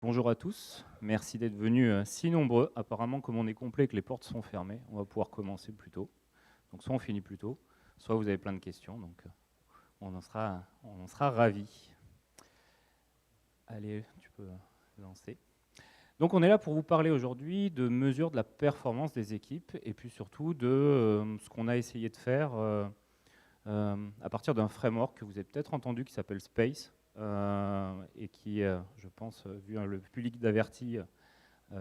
Bonjour à tous, merci d'être venus si nombreux. Apparemment, comme on est complet et que les portes sont fermées, on va pouvoir commencer plus tôt. Donc soit on finit plus tôt, soit vous avez plein de questions, donc on en sera ravis. Allez, tu peux lancer. Donc on est là pour vous parler aujourd'hui de mesures de la performance des équipes et puis surtout de ce qu'on a essayé de faire à partir d'un framework que vous avez peut-être entendu qui s'appelle SPACE et qui, je pense, vu le public d'Averti,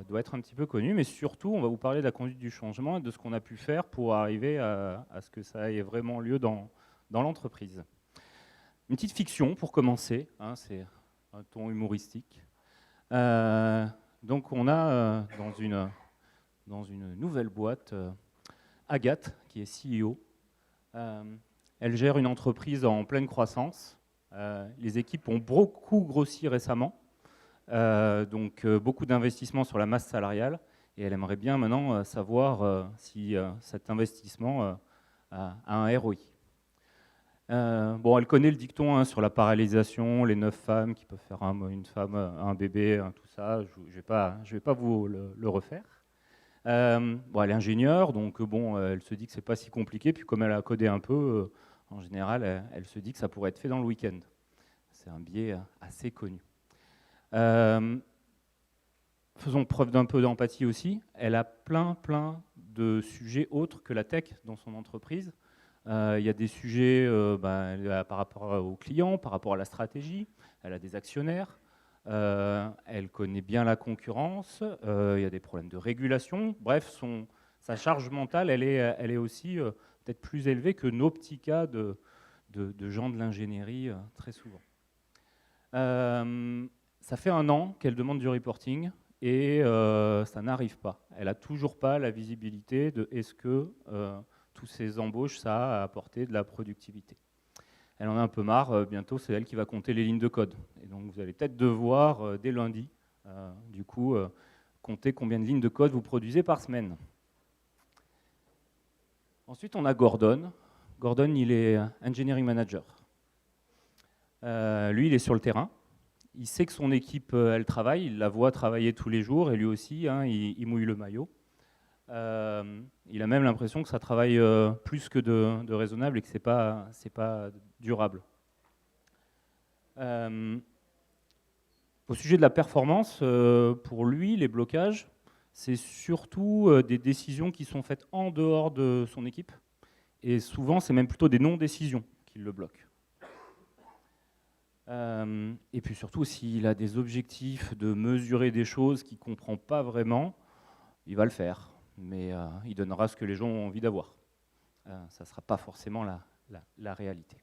doit être un petit peu connu, mais surtout on va vous parler de la conduite du changement et de ce qu'on a pu faire pour arriver à ce que ça ait vraiment lieu dans l'entreprise. Une petite fiction pour commencer, hein, c'est un ton humoristique. Donc on a dans une nouvelle boîte Agathe qui est CEO. Elle gère une entreprise en pleine croissance. Les équipes ont beaucoup grossi récemment. Donc beaucoup d'investissements sur la masse salariale et elle aimerait bien maintenant savoir si cet investissement a un ROI. Bon, elle connaît le dicton hein, sur la parallélisation, les 9 femmes qui peuvent faire une femme, un bébé, tout ça. Je vais pas vous le refaire. Bon, elle est ingénieure, donc bon, elle se dit que c'est pas si compliqué. Puis comme elle a codé un peu, en général, elle se dit que ça pourrait être fait dans le week-end. C'est un biais assez connu. Faisons preuve d'un peu d'empathie aussi. Elle a plein de sujets autres que la tech dans son entreprise. Il y a des sujets par rapport aux clients, par rapport à la stratégie. Elle a des actionnaires. Elle connaît bien la concurrence. Il y a des problèmes de régulation. Bref, sa charge mentale, elle est aussi peut-être plus élevée que nos petits cas de gens de l'ingénierie très souvent. Ça fait 1 an qu'elle demande du reporting et ça n'arrive pas. Elle n'a toujours pas la visibilité de est-ce que tous ces embauches, ça a apporté de la productivité. Elle en a un peu marre, bientôt c'est elle qui va compter les lignes de code. Et donc vous allez peut-être devoir, dès lundi, du coup, compter combien de lignes de code vous produisez par semaine. Ensuite, on a Gordon. Gordon, il est engineering manager. Lui, il est sur le terrain. Il sait que son équipe, elle travaille, il la voit travailler tous les jours, et lui aussi, hein, il mouille le maillot. Il a même l'impression que ça travaille plus que de raisonnable et que c'est pas durable. Au sujet de la performance, pour lui, les blocages, c'est surtout des décisions qui sont faites en dehors de son équipe, et souvent, c'est même plutôt des non-décisions qui le bloquent. Et puis surtout, s'il a des objectifs de mesurer des choses qu'il ne comprend pas vraiment, il va le faire, mais il donnera ce que les gens ont envie d'avoir. Ça ne sera pas forcément la réalité.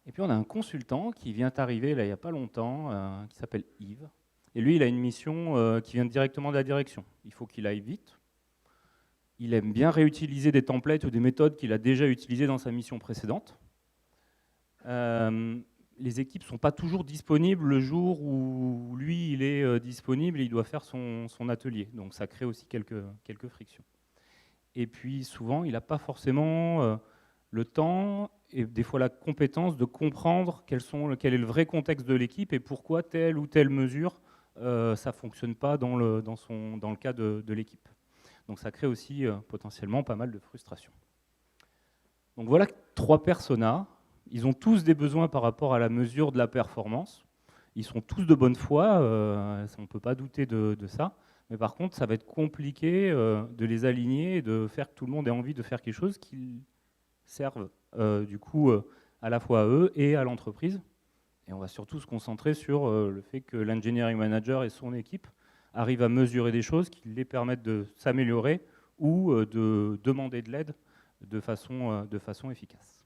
Et puis on a un consultant qui vient d'arriver là, il n'y a pas longtemps, qui s'appelle Yves. Et lui, il a une mission qui vient directement de la direction. Il faut qu'il aille vite. Il aime bien réutiliser des templates ou des méthodes qu'il a déjà utilisées dans sa mission précédente. Les équipes ne sont pas toujours disponibles le jour où lui il est disponible et il doit faire son atelier. Donc ça crée aussi quelques frictions. Et puis souvent, il n'a pas forcément le temps et des fois la compétence de comprendre quel est le vrai contexte de l'équipe et pourquoi telle ou telle mesure ça ne fonctionne pas dans le cas de l'équipe. Donc ça crée aussi potentiellement pas mal de frustration. Donc voilà 3 personas. Ils ont tous des besoins par rapport à la mesure de la performance. Ils sont tous de bonne foi, on ne peut pas douter de ça. Mais par contre, ça va être compliqué de les aligner et de faire que tout le monde ait envie de faire quelque chose qui serve du coup à la fois à eux et à l'entreprise. Et on va surtout se concentrer sur le fait que l'engineering manager et son équipe arrivent à mesurer des choses qui les permettent de s'améliorer ou de demander de l'aide de façon efficace.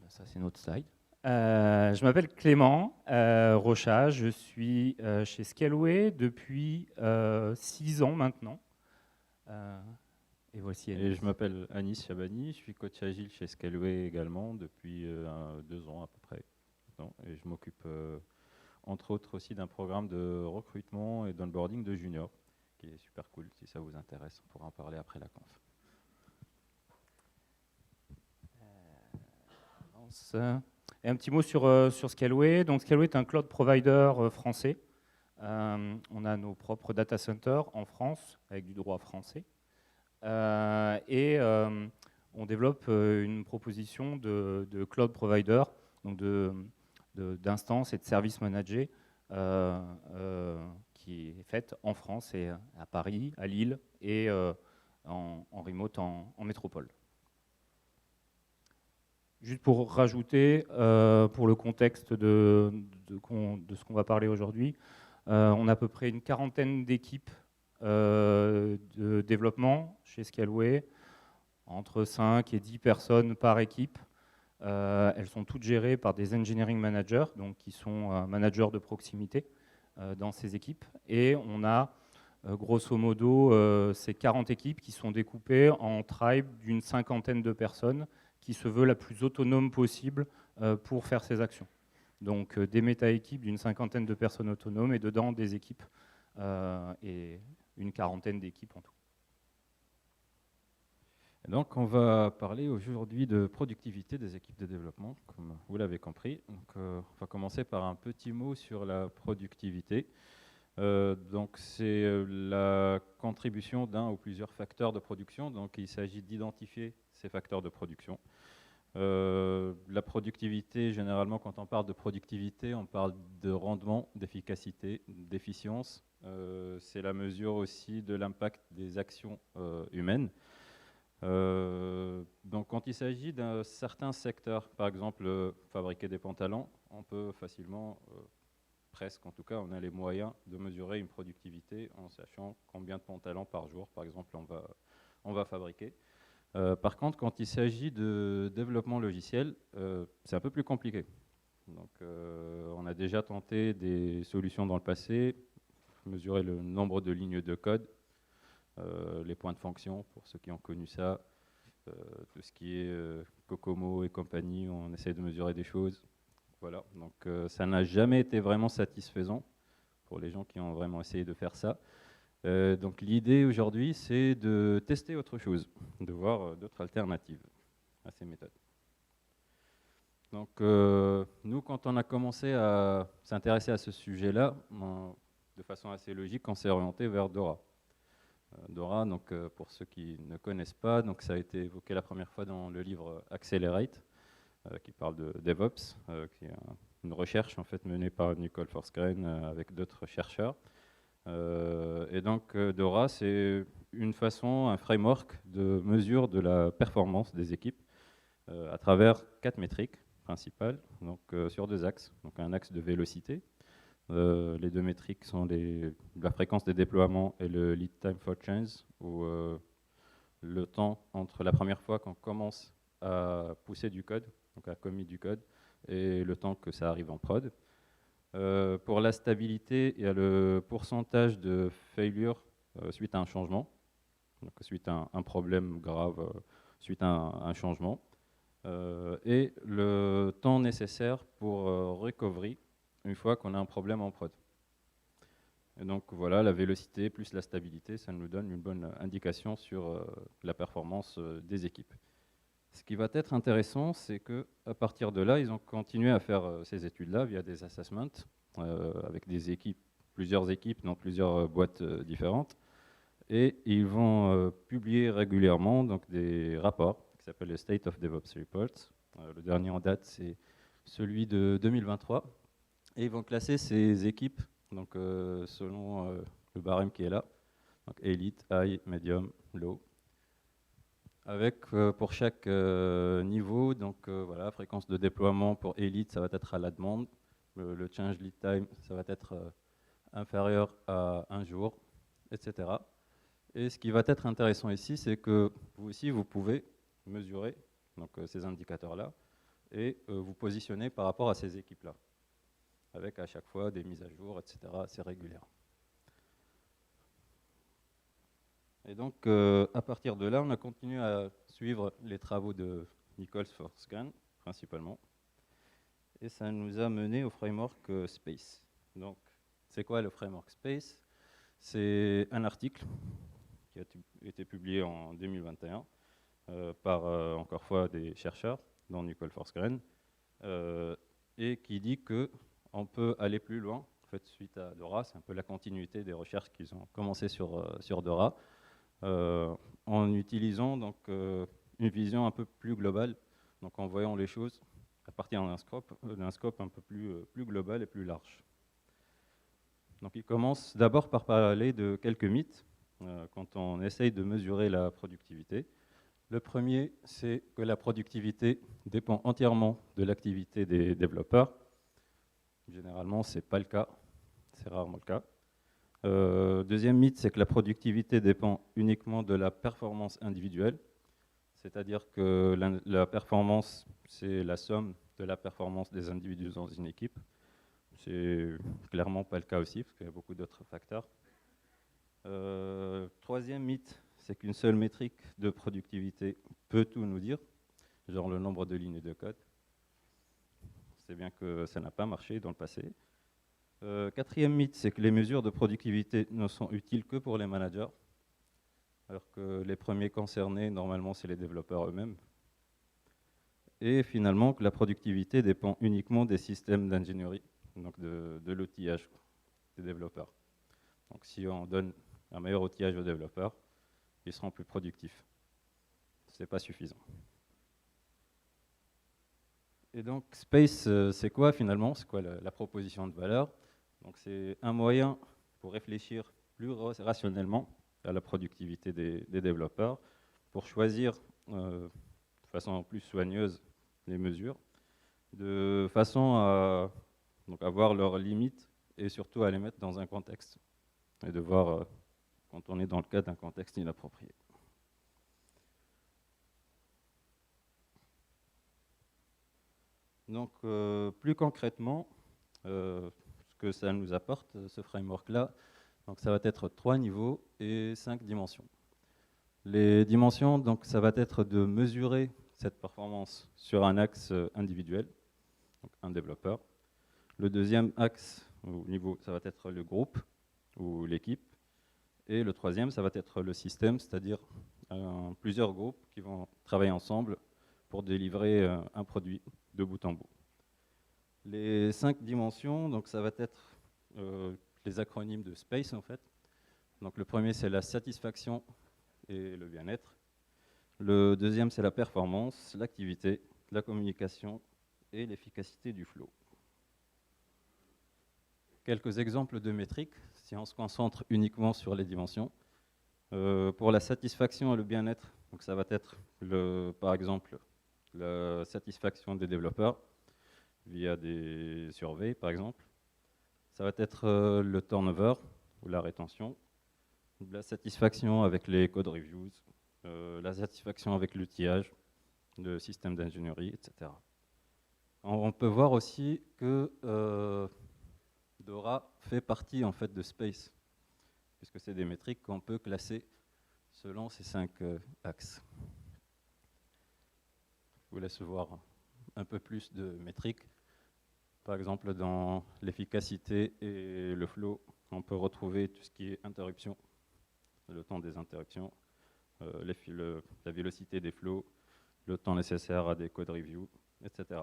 Ça, c'est notre slide. Je m'appelle Clément Rochat, je suis chez Scaleway depuis 6 ans maintenant. Et voici Anis. Et je m'appelle Anis Chabani, je suis coach agile chez Scaleway également depuis 2 ans à peu près. Et je m'occupe entre autres aussi d'un programme de recrutement et d'onboarding de juniors qui est super cool. Si ça vous intéresse, on pourra en parler après la conf. Et un petit mot sur Scaleway. Donc Scaleway est un cloud provider français. On a nos propres data centers en France, avec du droit français. Et on développe une proposition de cloud provider, donc d'instances et de services managés, qui est faite en France et à Paris, à Lille et en remote en métropole. Juste pour rajouter, pour le contexte de ce qu'on va parler aujourd'hui, on a à peu près une quarantaine d'équipes de développement chez Scaleway, entre 5 et 10 personnes par équipe. Elles sont toutes gérées par des engineering managers, donc qui sont managers de proximité dans ces équipes. Et on a grosso modo ces 40 équipes qui sont découpées en tribes d'une cinquantaine de personnes qui se veut la plus autonome possible pour faire ces actions. Donc des méta-équipes d'une cinquantaine de personnes autonomes et dedans des équipes et une quarantaine d'équipes en tout. Et donc on va parler aujourd'hui de productivité des équipes de développement, comme vous l'avez compris. Donc, on va commencer par un petit mot sur la productivité. Donc c'est la contribution d'un ou plusieurs facteurs de production. Donc il s'agit d'identifier ces facteurs de production. La productivité, généralement, quand on parle de productivité, on parle de rendement, d'efficacité, d'efficience. C'est la mesure aussi de l'impact des actions humaines. Donc, quand il s'agit d'un certain secteur, par exemple, fabriquer des pantalons, on peut facilement, presque en tout cas, on a les moyens de mesurer une productivité en sachant combien de pantalons par jour, par exemple, on va fabriquer. Par contre, quand il s'agit de développement logiciel, c'est un peu plus compliqué. Donc, on a déjà tenté des solutions dans le passé, mesurer le nombre de lignes de code, les points de fonction, pour ceux qui ont connu ça, tout ce qui est Kokomo et compagnie, on essaie de mesurer des choses. Voilà, donc ça n'a jamais été vraiment satisfaisant pour les gens qui ont vraiment essayé de faire ça. Donc l'idée aujourd'hui, c'est de tester autre chose, de voir d'autres alternatives à ces méthodes. Donc nous, quand on a commencé à s'intéresser à ce sujet-là, de façon assez logique, on s'est orienté vers Dora. Dora, donc, pour ceux qui ne connaissent pas, donc, ça a été évoqué la première fois dans le livre Accelerate, qui parle de DevOps, qui est une recherche en fait, menée par Nicole Forsgren avec d'autres chercheurs. Et donc Dora, c'est une façon, un framework de mesure de la performance des équipes à travers 4 métriques principales, donc, sur 2 axes. Donc un axe de vélocité. Les 2 métriques sont la fréquence des déploiements et le lead time for change, où le temps entre la première fois qu'on commence à pousser du code, donc à commit du code, et le temps que ça arrive en prod. Pour la stabilité, il y a le pourcentage de failure suite à un changement, donc suite à un problème grave, suite à un changement, et le temps nécessaire pour recovery une fois qu'on a un problème en prod. Et donc voilà, la vélocité plus la stabilité, ça nous donne une bonne indication sur la performance des équipes. Ce qui va être intéressant, c'est qu'à partir de là, ils ont continué à faire ces études-là via des assessments avec des équipes, plusieurs équipes dans plusieurs boîtes différentes. Et ils vont publier régulièrement donc, des rapports qui s'appellent les State of DevOps Reports. Le dernier en date, c'est celui de 2023. Et ils vont classer ces équipes donc, selon le barème qui est là. Donc Elite, High, Medium, Low. Avec pour chaque niveau, donc voilà, fréquence de déploiement pour Elite, ça va être à la demande. Le change lead time, ça va être inférieur à 1 jour, etc. Et ce qui va être intéressant ici, c'est que vous aussi, vous pouvez mesurer donc, ces indicateurs-là et vous positionner par rapport à ces équipes-là, avec à chaque fois des mises à jour, etc., assez régulières. Et donc, à partir de là, on a continué à suivre les travaux de Nicole Forsgren, principalement. Et ça nous a mené au framework Space. Donc, c'est quoi le framework Space? C'est un article qui a été publié en 2021 par, encore fois, des chercheurs, dont Nicole Forsgren, et qui dit qu'on peut aller plus loin. En fait, suite à Dora, c'est un peu la continuité des recherches qu'ils ont commencé sur Dora, en utilisant donc, une vision un peu plus globale, donc en voyant les choses à partir d'un scope un peu plus global et plus large. Donc il commence d'abord par parler de quelques mythes quand on essaye de mesurer la productivité. Le premier, c'est que la productivité dépend entièrement de l'activité des développeurs. Généralement, ce n'est pas le cas, c'est rarement le cas. Deuxième mythe, c'est que la productivité dépend uniquement de la performance individuelle, c'est-à-dire que la performance, c'est la somme de la performance des individus dans une équipe. C'est clairement pas le cas aussi, parce qu'il y a beaucoup d'autres facteurs. Troisième mythe, c'est qu'une seule métrique de productivité peut tout nous dire, genre le nombre de lignes de code. C'est bien que ça n'a pas marché dans le passé. Quatrième mythe, c'est que les mesures de productivité ne sont utiles que pour les managers, alors que les premiers concernés, normalement, c'est les développeurs eux-mêmes. Et finalement, que la productivité dépend uniquement des systèmes d'ingénierie, donc de l'outillage des développeurs. Donc si on donne un meilleur outillage aux développeurs, ils seront plus productifs. Ce n'est pas suffisant. Et donc Space, c'est quoi finalement? C'est quoi la proposition de valeur? Donc c'est un moyen pour réfléchir plus rationnellement à la productivité des développeurs, pour choisir de façon plus soigneuse les mesures, de façon à donc, voir leurs limites et surtout à les mettre dans un contexte, et de voir quand on est dans le cas d'un contexte inapproprié. Donc plus concrètement, ce que ça nous apporte, ce framework-là, donc ça va être 3 niveaux et 5 dimensions. Les dimensions, donc, ça va être de mesurer cette performance sur un axe individuel, donc un développeur. Le deuxième axe ou niveau, ça va être le groupe ou l'équipe. Et le troisième, ça va être le système, c'est-à-dire plusieurs groupes qui vont travailler ensemble pour délivrer un produit de bout en bout. Les 5 dimensions, donc ça va être les acronymes de SPACE en fait. Donc le premier, c'est la satisfaction et le bien-être. Le deuxième, c'est la performance, l'activité, la communication et l'efficacité du flow. Quelques exemples de métriques, si on se concentre uniquement sur les dimensions. Pour la satisfaction et le bien-être, donc ça va être, par exemple, la satisfaction des développeurs via des surveys, par exemple. Ça va être le turnover ou la rétention, la satisfaction avec les code reviews, la satisfaction avec l'outillage, le système d'ingénierie, etc. On peut voir aussi que Dora fait partie en fait de Space, puisque c'est des métriques qu'on peut classer selon ces 5 axes. Je vous laisse voir un peu plus de métriques. Par exemple, dans l'efficacité et le flow, on peut retrouver tout ce qui est interruption, le temps des interruptions, la vélocité des flows, le temps nécessaire à des code reviews, etc.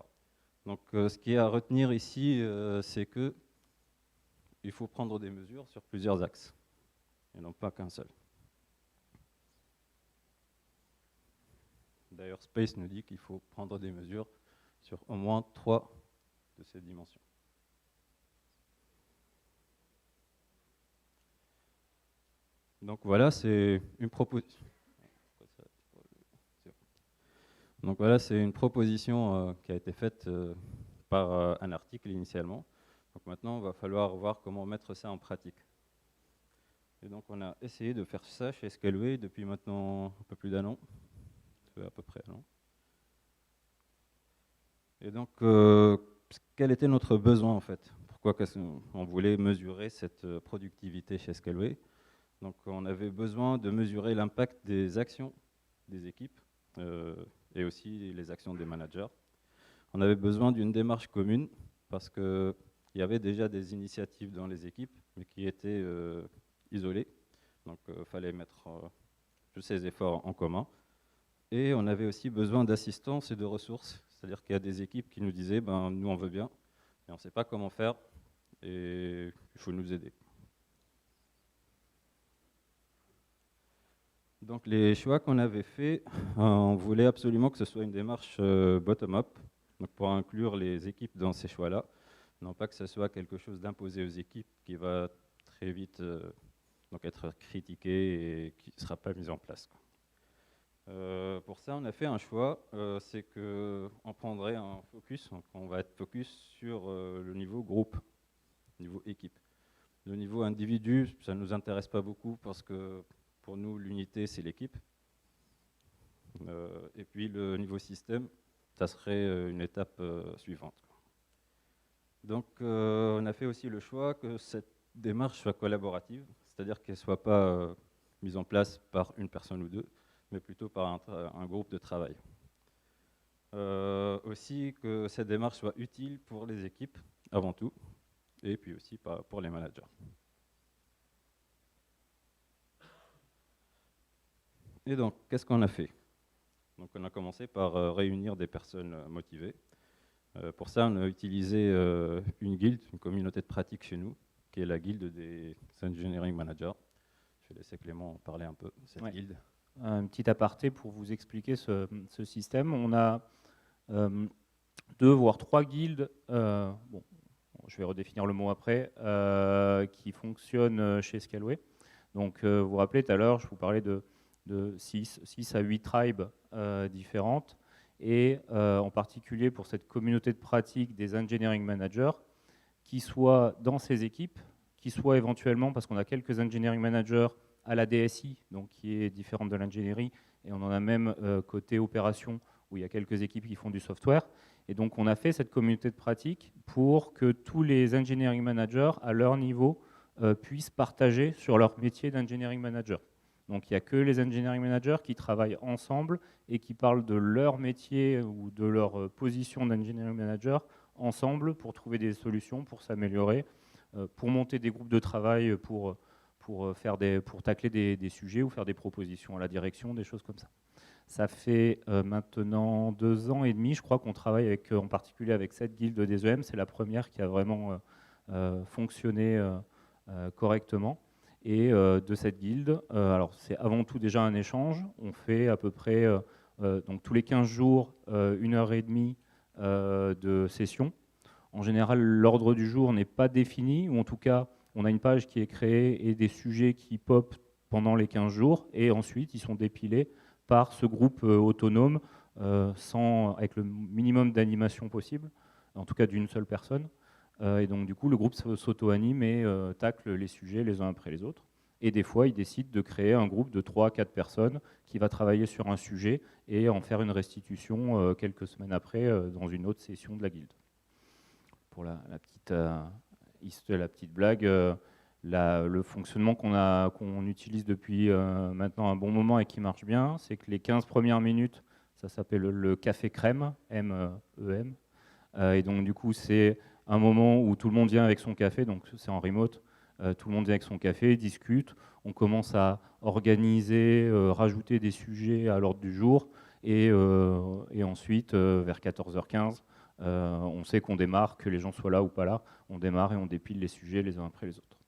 Donc ce qui est à retenir ici, c'est que il faut prendre des mesures sur plusieurs axes, et non pas qu'un seul. D'ailleurs, Space nous dit qu'il faut prendre des mesures sur au moins 3 de ces dimensions. Donc voilà, c'est une proposition. Donc voilà, c'est une proposition qui a été faite par un article initialement. Donc maintenant, il va falloir voir comment mettre ça en pratique. Et donc on a essayé de faire ça chez Scaleway depuis maintenant un peu plus d'1 an, à peu près 1 an. Et donc, quel était notre besoin en fait? Pourquoi on voulait mesurer cette productivité chez Scaleway? Donc on avait besoin de mesurer l'impact des actions des équipes et aussi les actions des managers. On avait besoin d'une démarche commune parce qu'il y avait déjà des initiatives dans les équipes, mais qui étaient isolées. Donc il fallait mettre tous ces efforts en commun. Et on avait aussi besoin d'assistance et de ressources, C'est-à-dire qu'il y a des équipes qui nous disaient ben, nous on veut bien, mais on ne sait pas comment faire et il faut nous aider. Donc les choix qu'on avait faits, on voulait absolument que ce soit une démarche bottom-up, donc pour inclure les équipes dans ces choix-là, non pas que ce soit quelque chose d'imposé aux équipes qui va très vite donc être critiqué et qui ne sera pas mis en place. Pour ça, on a fait un choix, c'est qu'on prendrait un focus, donc on va être focus sur le niveau groupe, niveau équipe. Le niveau individu, ça ne nous intéresse pas beaucoup parce que pour nous, l'unité, c'est l'équipe. Et puis le niveau système, ça serait une étape suivante. Donc on a fait aussi le choix que cette démarche soit collaborative, c'est-à-dire qu'elle ne soit pas mise en place par une personne ou deux, mais plutôt par un groupe de travail. Aussi que cette démarche soit utile pour les équipes, avant tout, et puis aussi pour les managers. Et donc, qu'est-ce qu'on a fait? Donc, on a commencé par réunir des personnes motivées. Pour ça, on a utilisé une guilde, une communauté de pratique chez nous, qui est la guilde des Engineering Managers. Je vais laisser Clément en parler un peu de cette guilde. Un petit aparté pour vous expliquer ce système. On a 2 voire 3 guildes, bon, je vais redéfinir le mot après, qui fonctionnent chez Scaleway. Donc, vous vous rappelez tout à l'heure, je vous parlais de 6 à 8 tribes différentes, et en particulier pour cette communauté de pratique des engineering managers, qui soient dans ces équipes, qui soient éventuellement, parce qu'on a quelques engineering managers à la DSI, donc qui est différente de l'ingénierie, et on en a même côté opération, où il y a quelques équipes qui font du software. Et donc on a fait cette communauté de pratique pour que tous les engineering managers, à leur niveau, puissent partager sur leur métier d'engineering manager. Donc il n'y a que les engineering managers qui travaillent ensemble et qui parlent de leur métier ou de leur position d'engineering manager ensemble pour trouver des solutions, pour s'améliorer, pour monter des groupes de travail, pour tacler des sujets ou faire des propositions à la direction, des choses comme ça. Ça fait maintenant 2 ans et demi, je crois, qu'on travaille avec, en particulier avec cette guilde des EM. C'est la première qui a vraiment fonctionné correctement. Et de cette guilde, alors c'est avant tout déjà un échange. On fait à peu près donc tous les 15 jours 1h30 de session. En général, l'ordre du jour n'est pas défini, ou en tout cas, on a une page qui est créée et des sujets qui popent pendant les 15 jours, et ensuite ils sont dépilés par ce groupe autonome, avec le minimum d'animation possible, en tout cas d'une seule personne. Et donc du coup, le groupe s'auto-anime et tacle les sujets les uns après les autres. Et des fois, ils décident de créer un groupe de 3 à 4 personnes qui va travailler sur un sujet et en faire une restitution quelques semaines après dans une autre session de la guilde. Pour la petite blague, le fonctionnement qu'on utilise depuis maintenant un bon moment et qui marche bien, c'est que les 15 premières minutes, ça s'appelle le café crème, M-E-M. Et donc du coup, c'est un moment où tout le monde vient avec son café, donc c'est en remote, tout le monde vient avec son café, discute, on commence à organiser, rajouter des sujets à l'ordre du jour, et ensuite, vers 14h15, on sait qu'on démarre, que les gens soient là ou pas là, on démarre et on dépile les sujets les uns après les autres.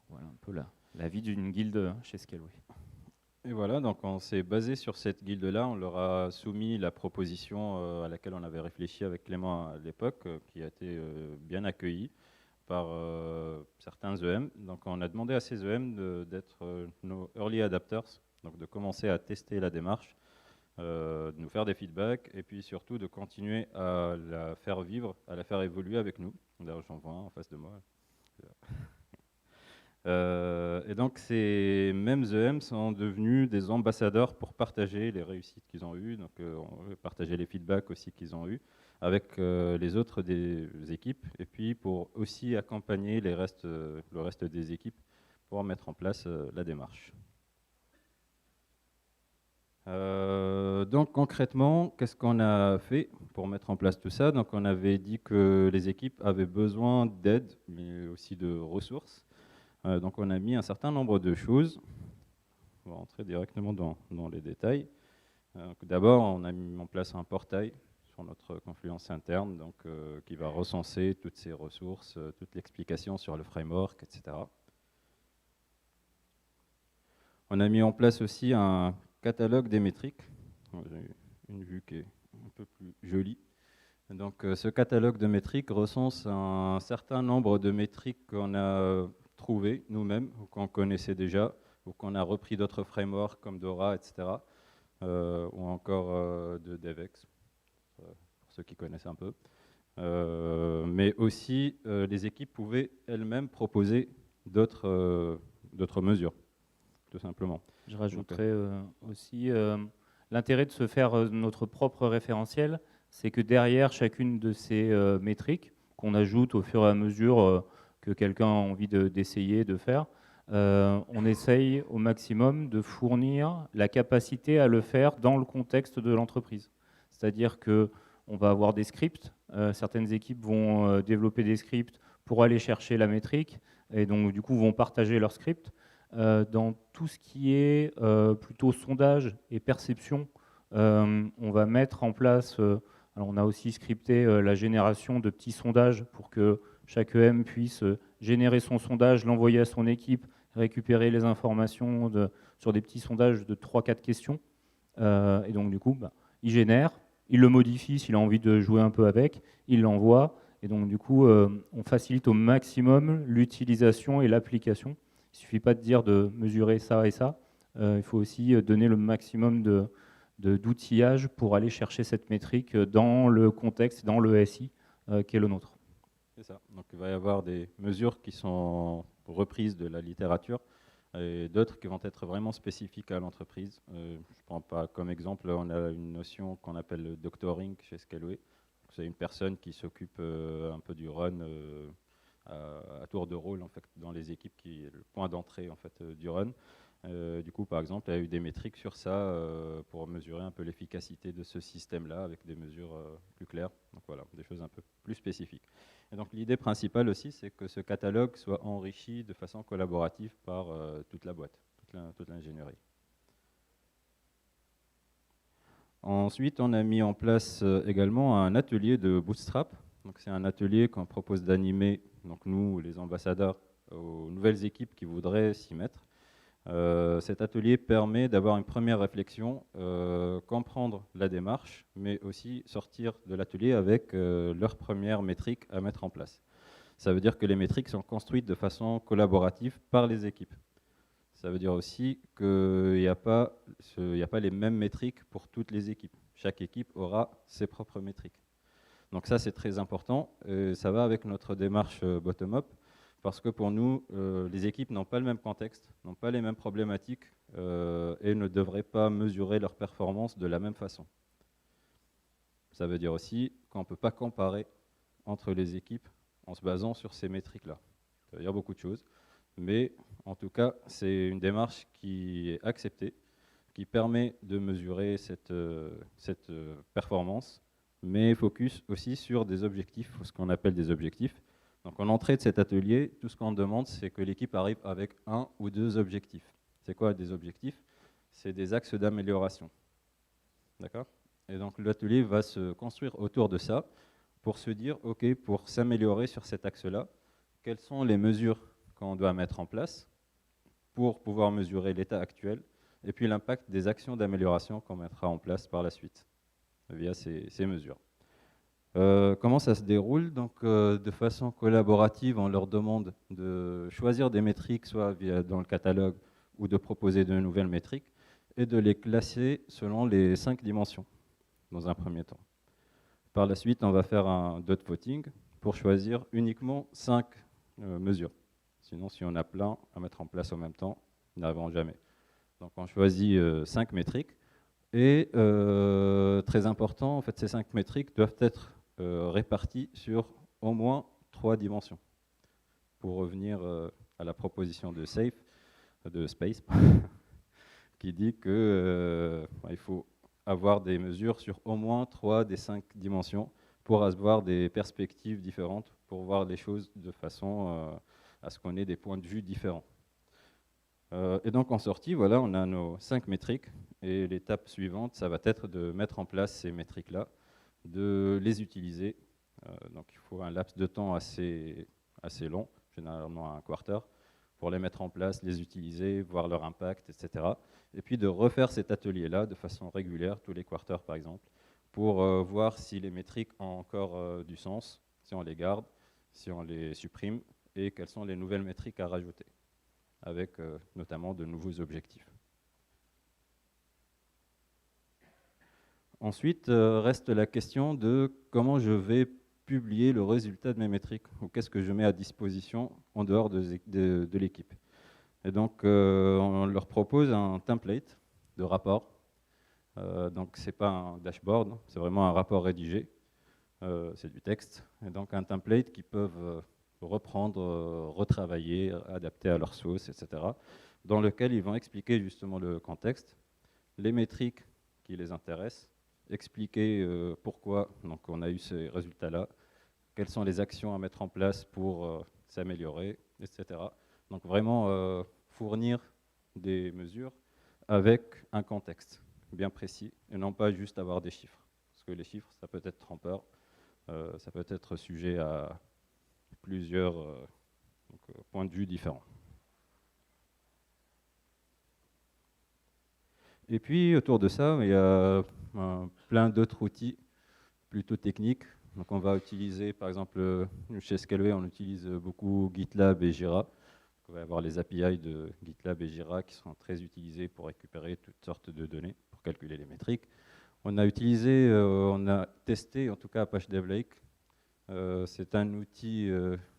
Voilà un peu la vie d'une guilde chez Scaleway. Et voilà, donc on s'est basé sur cette guilde-là, on leur a soumis la proposition à laquelle on avait réfléchi avec Clément à l'époque, qui a été bien accueillie par certains EM. Donc on a demandé à ces EM d'être nos early adapters, donc de commencer à tester la démarche, de nous faire des feedbacks et puis surtout de continuer à la faire vivre, à la faire évoluer avec nous. D'ailleurs, j'en vois un en face de moi. Et donc ces mêmes EM sont devenus des ambassadeurs pour partager les réussites qu'ils ont eues, donc partager les feedbacks aussi qu'ils ont eus avec les autres des équipes, et puis pour aussi accompagner le reste des équipes pour mettre en place la démarche. Donc concrètement, qu'est-ce qu'on a fait pour mettre en place tout ça? Donc on avait dit que les équipes avaient besoin d'aide, mais aussi de ressources. Donc on a mis un certain nombre de choses. On va rentrer directement dans les détails. D'abord, on a mis en place un portail sur notre Confluence interne, donc, qui va recenser toutes ces ressources, toute l'explication sur le framework, etc. On a mis en place aussi un catalogue des métriques. J'ai une vue qui est un peu plus jolie. Donc, ce catalogue de métriques recense un certain nombre de métriques qu'on a trouvées nous-mêmes, ou qu'on connaissait déjà, ou qu'on a repris d'autres frameworks comme Dora, etc., ou encore de DevX, pour ceux qui connaissent un peu. Mais aussi, les équipes pouvaient elles-mêmes proposer d'autres mesures, tout simplement. Je rajouterais aussi l'intérêt de se faire notre propre référentiel, c'est que derrière chacune de ces métriques, qu'on ajoute au fur et à mesure que quelqu'un a envie d'essayer de faire, on essaye au maximum de fournir la capacité à le faire dans le contexte de l'entreprise. C'est-à-dire qu'on va avoir des scripts, certaines équipes vont développer des scripts pour aller chercher la métrique, et donc du coup vont partager leurs scripts. Dans tout ce qui est plutôt sondage et perception, on va mettre en place, alors on a aussi scripté la génération de petits sondages pour que chaque EM puisse générer son sondage, l'envoyer à son équipe, récupérer les informations sur des petits sondages de 3-4 questions. Et donc du coup, il génère, il le modifie s'il a envie de jouer un peu avec, il l'envoie, et donc du coup, on facilite au maximum l'utilisation et l'application. Il ne suffit pas de dire de mesurer ça et ça, il faut aussi donner le maximum d'outillage pour aller chercher cette métrique dans le contexte, dans le SI qui est le nôtre. C'est ça. Donc il va y avoir des mesures qui sont reprises de la littérature et d'autres qui vont être vraiment spécifiques à l'entreprise. Je prends pas comme exemple, on a une notion qu'on appelle le doctoring chez Scaleway. C'est une personne qui s'occupe un peu du run à tour de rôle en fait, dans les équipes, qui est le point d'entrée en fait, du run. Du coup, par exemple, il y a eu des métriques sur ça pour mesurer un peu l'efficacité de ce système-là avec des mesures plus claires. Donc voilà, des choses un peu plus spécifiques. Et donc l'idée principale aussi, c'est que ce catalogue soit enrichi de façon collaborative par toute la boîte, toute l'ingénierie. Ensuite, on a mis en place également un atelier de Bootstrap. Donc c'est un atelier qu'on propose d'animer, donc nous, les ambassadeurs, aux nouvelles équipes qui voudraient s'y mettre. Cet atelier permet d'avoir une première réflexion, comprendre la démarche, mais aussi sortir de l'atelier avec leurs premières métriques à mettre en place. Ça veut dire que les métriques sont construites de façon collaborative par les équipes. Ça veut dire aussi qu'il n'y a pas les mêmes métriques pour toutes les équipes. Chaque équipe aura ses propres métriques. Donc ça, c'est très important. Ça va avec notre démarche bottom-up. Parce que pour nous, les équipes n'ont pas le même contexte, n'ont pas les mêmes problématiques et ne devraient pas mesurer leur performance de la même façon. Ça veut dire aussi qu'on ne peut pas comparer entre les équipes en se basant sur ces métriques-là. Ça veut dire beaucoup de choses, mais en tout cas, c'est une démarche qui est acceptée, qui permet de mesurer cette performance, mais focus aussi sur des objectifs, ce qu'on appelle des objectifs. Donc en entrée de cet atelier, tout ce qu'on demande, c'est que l'équipe arrive avec 1 ou 2 objectifs. C'est quoi des objectifs? C'est des axes d'amélioration. D'accord? Et donc l'atelier va se construire autour de ça pour se dire, OK, pour s'améliorer sur cet axe-là, quelles sont les mesures qu'on doit mettre en place pour pouvoir mesurer l'état actuel et puis l'impact des actions d'amélioration qu'on mettra en place par la suite via ces mesures. Comment ça se déroule? Donc, de façon collaborative, on leur demande de choisir des métriques, soit dans le catalogue, ou de proposer de nouvelles métriques, et de les classer selon les 5 dimensions, dans un premier temps. Par la suite, on va faire un dot voting pour choisir uniquement 5 mesures. Sinon, si on a plein à mettre en place en même temps, nous n'arriverons jamais. Donc, on choisit 5 métriques. Et très important, en fait, ces 5 métriques doivent être répartis sur au moins 3 dimensions. Pour revenir à la proposition de Space, qui dit qu'il faut avoir des mesures sur au moins 3 des 5 dimensions pour avoir des perspectives différentes, pour voir les choses de façon à ce qu'on ait des points de vue différents. Et donc en sortie, voilà, on a nos 5 métriques, et l'étape suivante, ça va être de mettre en place ces métriques-là de les utiliser. Donc il faut un laps de temps assez long, généralement un quarter, pour les mettre en place, les utiliser, voir leur impact, etc. Et puis de refaire cet atelier-là de façon régulière, tous les quarters par exemple, pour voir si les métriques ont encore du sens, si on les garde, si on les supprime, et quelles sont les nouvelles métriques à rajouter, avec notamment de nouveaux objectifs. Ensuite, reste la question de comment je vais publier le résultat de mes métriques, ou qu'est-ce que je mets à disposition en dehors de l'équipe. Et donc, on leur propose un template de rapport. Donc, ce n'est pas un dashboard, c'est vraiment un rapport rédigé. C'est du texte. Et donc, un template qu'ils peuvent reprendre, retravailler, adapter à leur sauce, etc. Dans lequel ils vont expliquer justement le contexte, les métriques qui les intéressent, expliquer pourquoi donc, on a eu ces résultats-là, quelles sont les actions à mettre en place pour s'améliorer, etc. Donc vraiment fournir des mesures avec un contexte bien précis et non pas juste avoir des chiffres. Parce que les chiffres, ça peut être trompeur, ça peut être sujet à plusieurs points de vue différents. Et puis autour de ça, il y a plein d'autres outils plutôt techniques. Donc on va utiliser, par exemple, chez Scaleway, on utilise beaucoup GitLab et Jira. On va avoir les API de GitLab et Jira qui sont très utilisés pour récupérer toutes sortes de données, pour calculer les métriques. On a testé en tout cas Apache DevLake. C'est un outil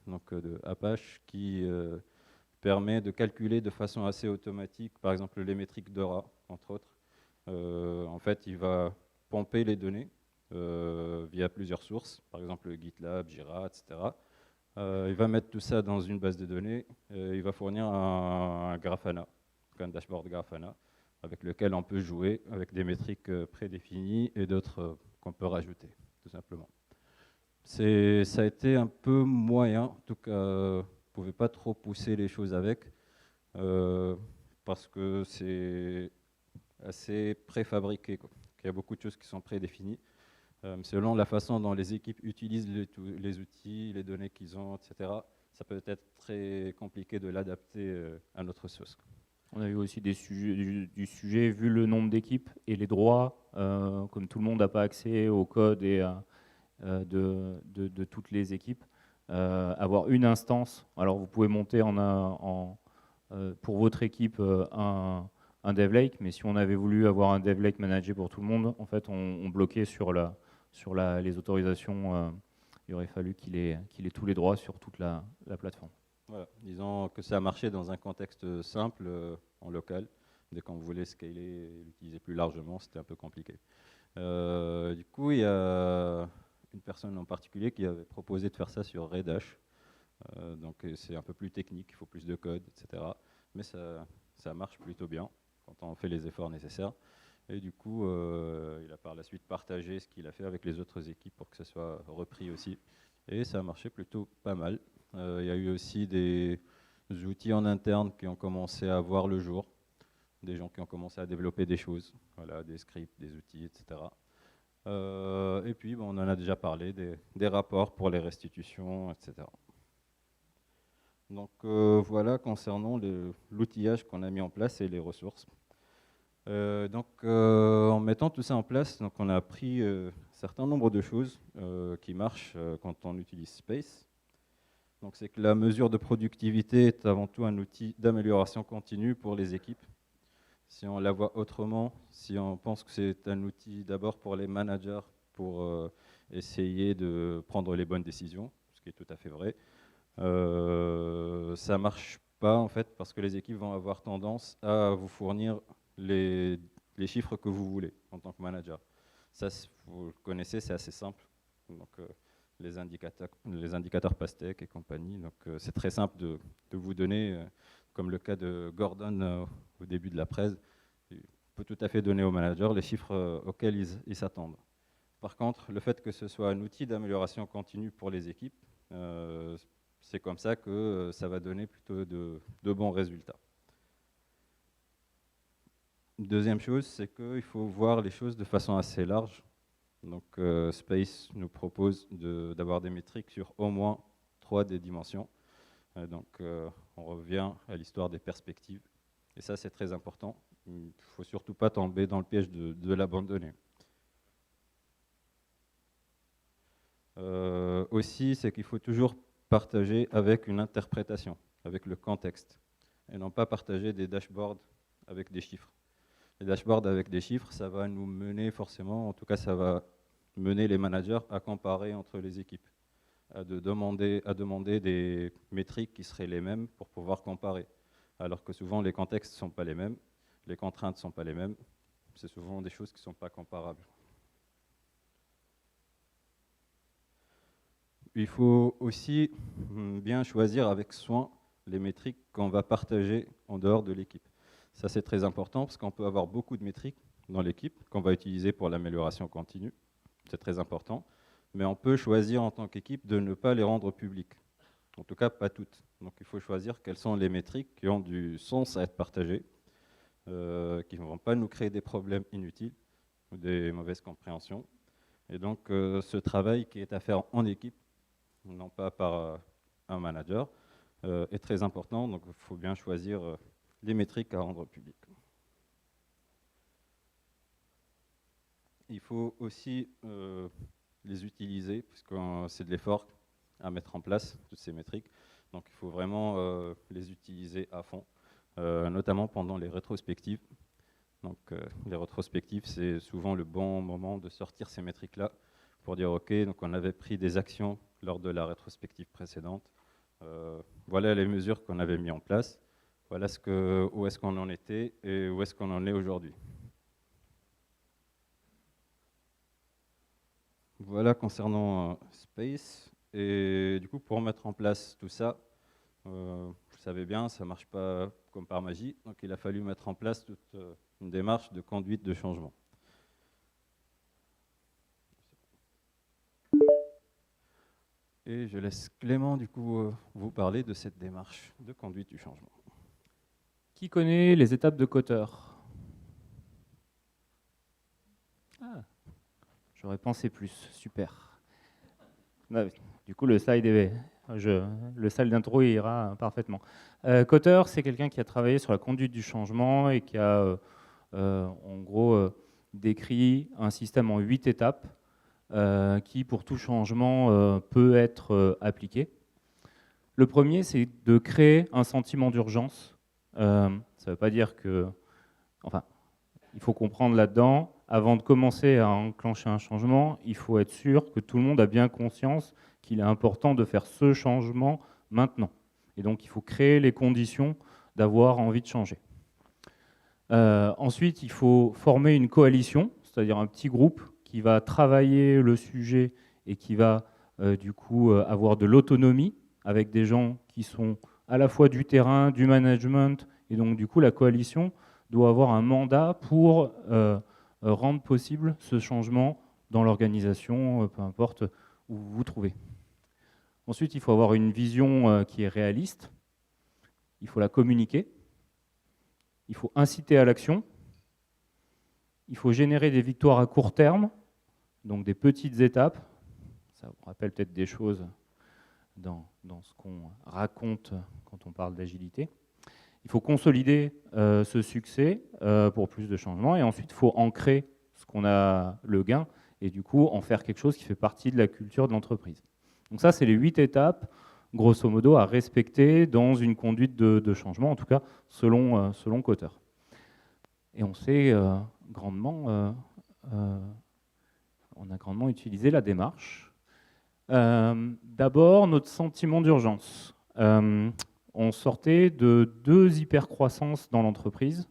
donc, de Apache qui permet de calculer de façon assez automatique, par exemple les métriques d'Aura, entre autres. En fait, il va pomper les données via plusieurs sources, par exemple GitLab, Jira, etc. Il va mettre tout ça dans une base de données. Il va fournir un Grafana, un dashboard Grafana, avec lequel on peut jouer avec des métriques prédéfinies et d'autres qu'on peut rajouter, tout simplement. Ça a été un peu moyen, en tout cas, on ne pouvait pas trop pousser les choses avec, parce que c'est assez préfabriqué, quoi. Il y a beaucoup de choses qui sont prédéfinies. Selon la façon dont les équipes utilisent les outils, les données qu'ils ont, etc., ça peut être très compliqué de l'adapter à notre sauce. On a eu aussi du sujet, vu le nombre d'équipes et les droits, comme tout le monde n'a pas accès au code et de toutes les équipes, avoir une instance. Alors vous pouvez monter pour votre équipe un dev lake, mais si on avait voulu avoir un dev lake managé pour tout le monde, en fait on bloquait sur les autorisations. Il aurait fallu qu'il ait tous les droits sur toute la plateforme. Voilà. Disons que ça a marché dans un contexte simple, en local. Dès qu'on voulait scaler et l'utiliser plus largement, c'était un peu compliqué. Du coup, il y a une personne en particulier qui avait proposé de faire ça sur Redash. Donc c'est un peu plus technique, il faut plus de code, etc. Mais ça marche plutôt bien quand on fait les efforts nécessaires. Et du coup, il a par la suite partagé ce qu'il a fait avec les autres équipes pour que ça soit repris aussi. Et ça a marché plutôt pas mal. Il y a eu aussi des outils en interne qui ont commencé à voir le jour, des gens qui ont commencé à développer des choses, voilà, des scripts, des outils, etc. Et puis, on en a déjà parlé, des rapports pour les restitutions, etc. Donc voilà concernant l'outillage qu'on a mis en place et les ressources. En mettant tout ça en place, donc, on a appris un certain nombre de choses qui marchent quand on utilise Space. Donc, c'est que la mesure de productivité est avant tout un outil d'amélioration continue pour les équipes. Si on la voit autrement, si on pense que c'est un outil d'abord pour les managers pour essayer de prendre les bonnes décisions, ce qui est tout à fait vrai, ça ne marche pas en fait parce que les équipes vont avoir tendance à vous fournir les chiffres que vous voulez en tant que manager. Ça, vous le connaissez, c'est assez simple. Donc, les indicateurs PASTEC et compagnie. Donc, c'est très simple de vous donner, comme le cas de Gordon au début de la presse, il peut tout à fait donner aux managers les chiffres auxquels ils s'attendent. Par contre, le fait que ce soit un outil d'amélioration continue pour les équipes, c'est comme ça que ça va donner plutôt de bons résultats. Deuxième chose, c'est qu'il faut voir les choses de façon assez large. Donc Space nous propose d'avoir des métriques sur au moins 3 des dimensions. Donc on revient à l'histoire des perspectives. Et ça, c'est très important. Il ne faut surtout pas tomber dans le piège de l'abandonner. Aussi, c'est qu'il faut toujours partager avec une interprétation, avec le contexte, et non pas partager des dashboards avec des chiffres. Les dashboards avec des chiffres, ça va nous mener forcément, en tout cas ça va mener les managers à comparer entre les équipes, à demander des métriques qui seraient les mêmes pour pouvoir comparer, alors que souvent les contextes ne sont pas les mêmes, les contraintes ne sont pas les mêmes, c'est souvent des choses qui ne sont pas comparables. Il faut aussi bien choisir avec soin les métriques qu'on va partager en dehors de l'équipe. Ça, c'est très important parce qu'on peut avoir beaucoup de métriques dans l'équipe qu'on va utiliser pour l'amélioration continue. C'est très important. Mais on peut choisir en tant qu'équipe de ne pas les rendre publiques. En tout cas, pas toutes. Donc, il faut choisir quelles sont les métriques qui ont du sens à être partagées, qui ne vont pas nous créer des problèmes inutiles ou des mauvaises compréhensions. Et donc, ce travail qui est à faire en équipe, non pas par un manager, est très important. Donc, il faut bien choisir les métriques à rendre publiques. Il faut aussi les utiliser, puisque c'est de l'effort à mettre en place, toutes ces métriques. Donc, il faut vraiment les utiliser à fond, notamment pendant les rétrospectives. Donc, les rétrospectives, c'est souvent le bon moment de sortir ces métriques-là pour dire, OK, donc on avait pris des actions lors de la rétrospective précédente. Voilà les mesures qu'on avait mises en place. Voilà où est-ce qu'on en était et où est-ce qu'on en est aujourd'hui. Voilà concernant Space. Et du coup, pour mettre en place tout ça, vous savez bien, ça ne marche pas comme par magie. Donc, il a fallu mettre en place toute une démarche de conduite de changement. Et je laisse Clément, du coup, vous parler de cette démarche de conduite du changement. Qui connaît les étapes de Kotter? J'aurais pensé plus, super. Du coup, le slide d'intro ira parfaitement. Kotter, c'est quelqu'un qui a travaillé sur la conduite du changement et qui a, en gros, décrit un système en 8 étapes qui, pour tout changement, peut être appliqué. Le premier, c'est de créer un sentiment d'urgence. Ça ne veut pas dire que... Enfin, il faut comprendre là-dedans, avant de commencer à enclencher un changement, il faut être sûr que tout le monde a bien conscience qu'il est important de faire ce changement maintenant. Et donc, il faut créer les conditions d'avoir envie de changer. Ensuite, il faut former une coalition, c'est-à-dire un petit groupe qui va travailler le sujet et qui va du coup avoir de l'autonomie avec des gens qui sont à la fois du terrain, du management, et donc du coup la coalition doit avoir un mandat pour rendre possible ce changement dans l'organisation, peu importe où vous vous trouvez. Ensuite, il faut avoir une vision qui est réaliste, il faut la communiquer, il faut inciter à l'action, il faut générer des victoires à court terme, donc des petites étapes, ça vous rappelle peut-être des choses dans ce qu'on raconte quand on parle d'agilité. Il faut consolider ce succès pour plus de changements et ensuite il faut ancrer ce qu'on a le gain et du coup en faire quelque chose qui fait partie de la culture de l'entreprise. Donc ça, c'est les 8 étapes, grosso modo, à respecter dans une conduite de changement, en tout cas selon Kotter. Et on sait on a grandement utilisé la démarche. D'abord, notre sentiment d'urgence. On sortait de 2 hypercroissances dans l'entreprise.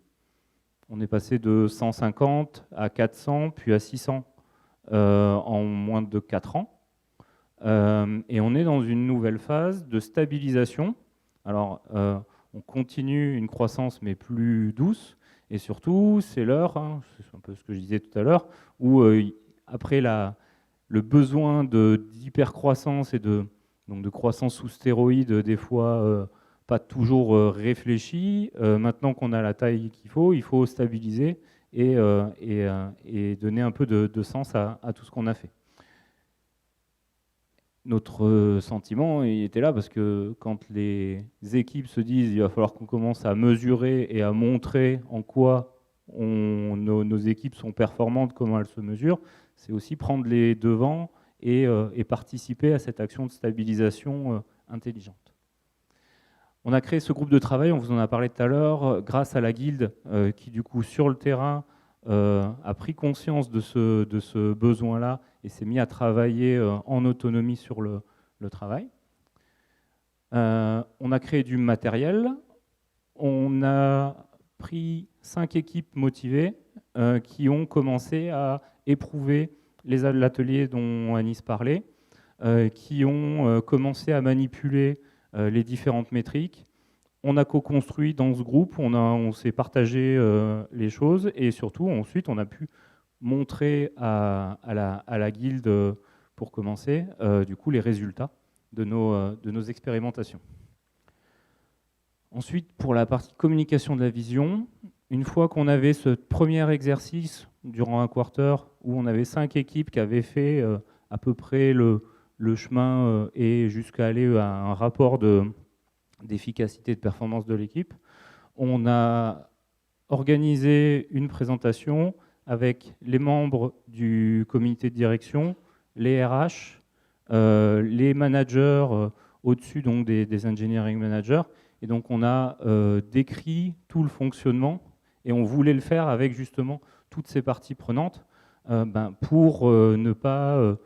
On est passé de 150 à 400, puis à 600 en moins de 4 ans. Et on est dans une nouvelle phase de stabilisation. Alors, on continue une croissance, mais plus douce. Et surtout, c'est l'heure, hein, c'est un peu ce que je disais tout à l'heure, où après le besoin d'hypercroissance et de croissance sous stéroïdes, des fois pas toujours réfléchi. Maintenant qu'on a la taille qu'il faut, il faut stabiliser et donner un peu de sens à tout ce qu'on a fait. Notre sentiment il était là parce que quand les équipes se disent il va falloir qu'on commence à mesurer et à montrer en quoi nos équipes sont performantes, comment elles se mesurent, c'est aussi prendre les devants et participer à cette action de stabilisation intelligente. On a créé ce groupe de travail, on vous en a parlé tout à l'heure, grâce à la guilde qui du coup sur le terrain a pris conscience de ce besoin-là et s'est mis à travailler en autonomie sur le travail. On a créé du matériel, on a pris 5 équipes motivées qui ont commencé à éprouver l'atelier dont Anis parlait, qui ont commencé à manipuler les différentes métriques. On a co-construit dans ce groupe, on s'est partagé les choses et surtout ensuite on a pu montrer à la guilde, pour commencer, du coup les résultats de nos expérimentations. Ensuite, pour la partie communication de la vision, une fois qu'on avait ce premier exercice durant un quarter où on avait 5 équipes qui avaient fait à peu près le chemin et jusqu'à aller à un rapport d'efficacité et de performance de l'équipe, on a organisé une présentation avec les membres du comité de direction, les RH, les managers au-dessus donc des engineering managers. Et donc on a décrit tout le fonctionnement et on voulait le faire avec justement toutes ces parties prenantes pour ne pas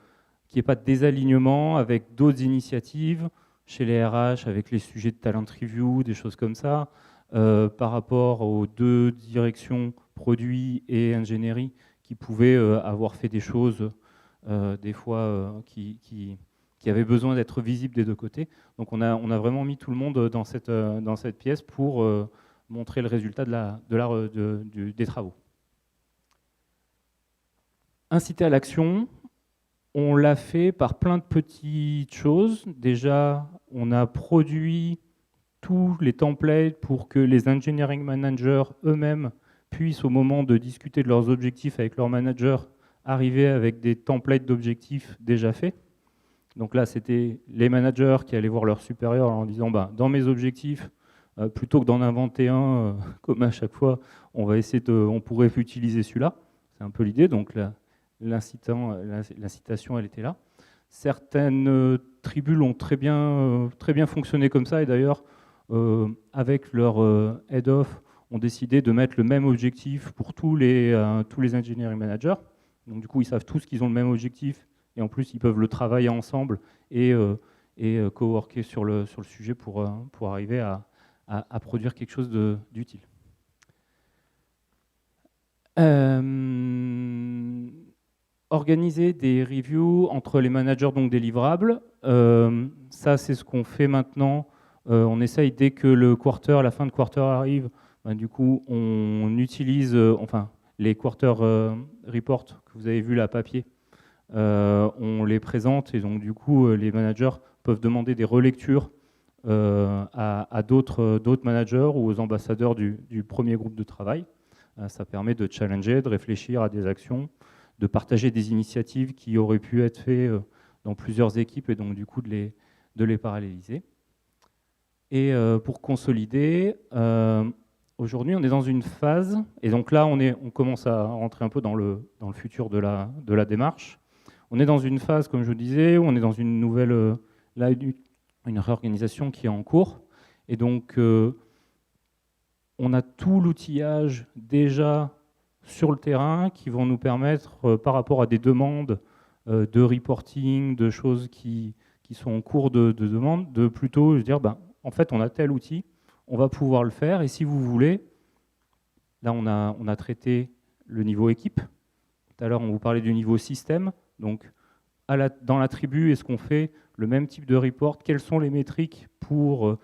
qu'il n'y ait pas de désalignement avec d'autres initiatives chez les RH, avec les sujets de talent review, des choses comme ça, par rapport aux 2 directions produits et ingénierie qui pouvaient avoir fait des choses des fois qui avaient besoin d'être visibles des 2 côtés. Donc on a vraiment mis tout le monde dans cette pièce pour montrer le résultat des travaux. Inciter à l'action, on l'a fait par plein de petites choses. Déjà, on a produit tous les templates pour que les engineering managers eux-mêmes puissent, au moment de discuter de leurs objectifs avec leurs managers, arriver avec des templates d'objectifs déjà faits. Donc là, c'était les managers qui allaient voir leurs supérieurs en disant dans mes objectifs, plutôt que d'en inventer un, comme à chaque fois, on pourrait utiliser celui-là. C'est un peu l'idée. Donc l'incitation, elle était là. Certaines tribus ont très bien fonctionné comme ça, et d'ailleurs, avec leur head-off, ont décidé de mettre le même objectif pour tous les engineering managers. Donc du coup, ils savent tous qu'ils ont le même objectif, et en plus, ils peuvent le travailler ensemble et co-worker sur le sujet pour arriver à produire quelque chose d'utile. Organiser des reviews entre les managers donc des livrables, ça c'est ce qu'on fait maintenant. On essaye dès que la fin de quarter arrive, du coup on utilise les quarter reports que vous avez vus là à papier, on les présente et donc du coup les managers peuvent demander des relectures à d'autres managers ou aux ambassadeurs du premier groupe de travail. Ça permet de challenger, de réfléchir à des actions, de partager des initiatives qui auraient pu être faites dans plusieurs équipes et donc du coup de les paralléliser. Et pour consolider, aujourd'hui on est dans une phase, et donc là on commence à rentrer un peu dans le futur de la démarche. On est dans une phase, comme je vous disais, où on est dans une nouvelle une réorganisation qui est en cours, et donc on a tout l'outillage déjà sur le terrain qui vont nous permettre, par rapport à des demandes de reporting, de choses qui sont en cours de demande, de plutôt se dire, en fait, on a tel outil, on va pouvoir le faire, et si vous voulez, là, on a traité le niveau équipe. Tout à l'heure, on vous parlait du niveau système. Donc, dans la tribu, est-ce qu'on fait le même type de report? Quelles sont les métriques pour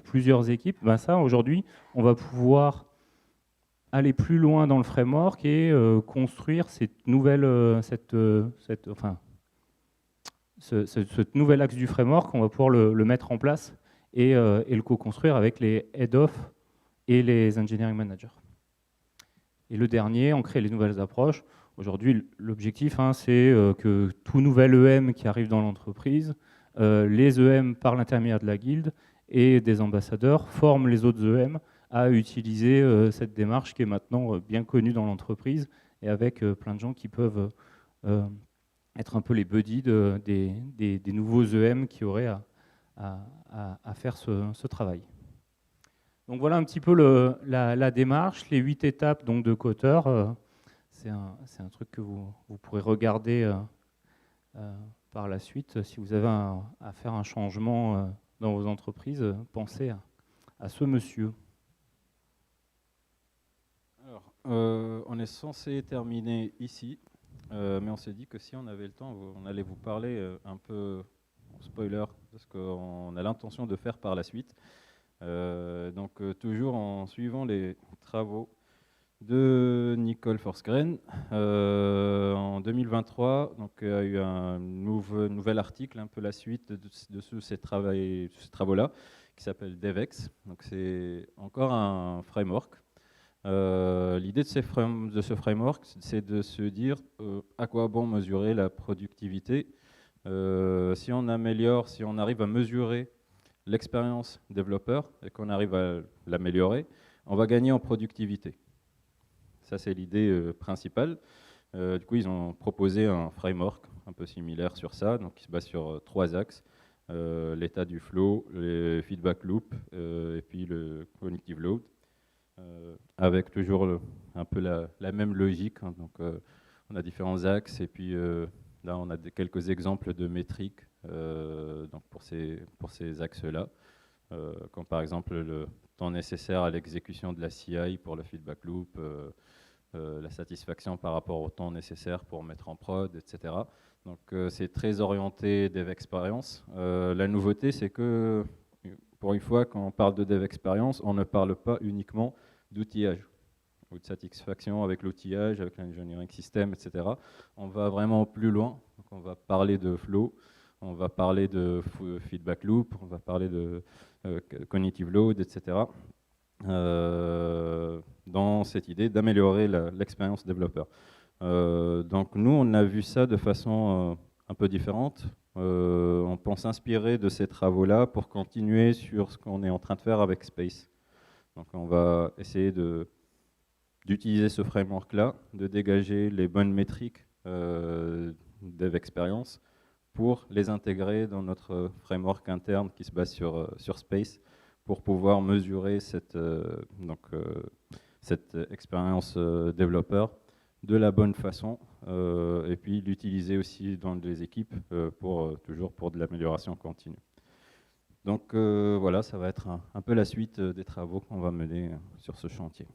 plusieurs équipes? Ça, aujourd'hui, on va pouvoir aller plus loin dans le framework et construire ce nouvel axe du framework. On va pouvoir le mettre en place et le co-construire avec les head-off et les engineering managers. Et le dernier, on crée les nouvelles approches. Aujourd'hui, l'objectif, c'est que tout nouvel EM qui arrive dans l'entreprise, les EM par l'intermédiaire de la guilde et des ambassadeurs forment les autres EM à utiliser cette démarche qui est maintenant bien connue dans l'entreprise et avec plein de gens qui peuvent être un peu les buddies des nouveaux EM qui auraient à faire ce travail. Donc voilà un petit peu la démarche, les 8 étapes donc, de Kotter. C'est un truc que vous pourrez regarder par la suite. Si vous avez à faire un changement dans vos entreprises, pensez à ce monsieur. Alors, on est censé terminer ici, mais on s'est dit que si on avait le temps, on allait vous parler un peu spoiler de ce qu'on a l'intention de faire par la suite. Donc toujours en suivant les travaux de Nicole Forsgren. En 2023, donc, il y a eu un nouvel article, un peu la suite de ces travaux-là, qui s'appelle DevEx. Donc c'est encore un framework. L'idée de ce framework, c'est de se dire à quoi bon mesurer la productivité. Si on arrive à mesurer l'expérience développeur et qu'on arrive à l'améliorer, on va gagner en productivité. Ça, c'est l'idée principale. Du coup, ils ont proposé un framework un peu similaire sur ça, donc qui se base sur 3 axes. L'état du flow, les feedback loop et puis le cognitive load, avec toujours un peu la même logique. Donc, on a différents axes et puis là, on a quelques exemples de métriques donc pour ces axes-là, comme par exemple le temps nécessaire à l'exécution de la CI pour le feedback loop, la satisfaction par rapport au temps nécessaire pour mettre en prod, etc. Donc c'est très orienté dev expérience. La nouveauté, c'est que pour une fois, quand on parle de dev expérience, on ne parle pas uniquement d'outillage ou de satisfaction avec l'outillage, avec l'engineering system, etc. On va vraiment plus loin. Donc on va parler de flow, on va parler de feedback loop, on va parler de cognitive load, etc. Dans cette idée d'améliorer l'expérience développeur. Donc nous, on a vu ça de façon un peu différente. On pense s'inspirer de ces travaux-là pour continuer sur ce qu'on est en train de faire avec Space. Donc on va essayer d'utiliser ce framework-là, de dégager les bonnes métriques dev expérience pour les intégrer dans notre framework interne qui se base sur Space pour pouvoir mesurer cette expérience développeur de la bonne façon et puis l'utiliser aussi dans les équipes toujours pour de l'amélioration continue. Donc voilà, ça va être un peu la suite des travaux qu'on va mener sur ce chantier.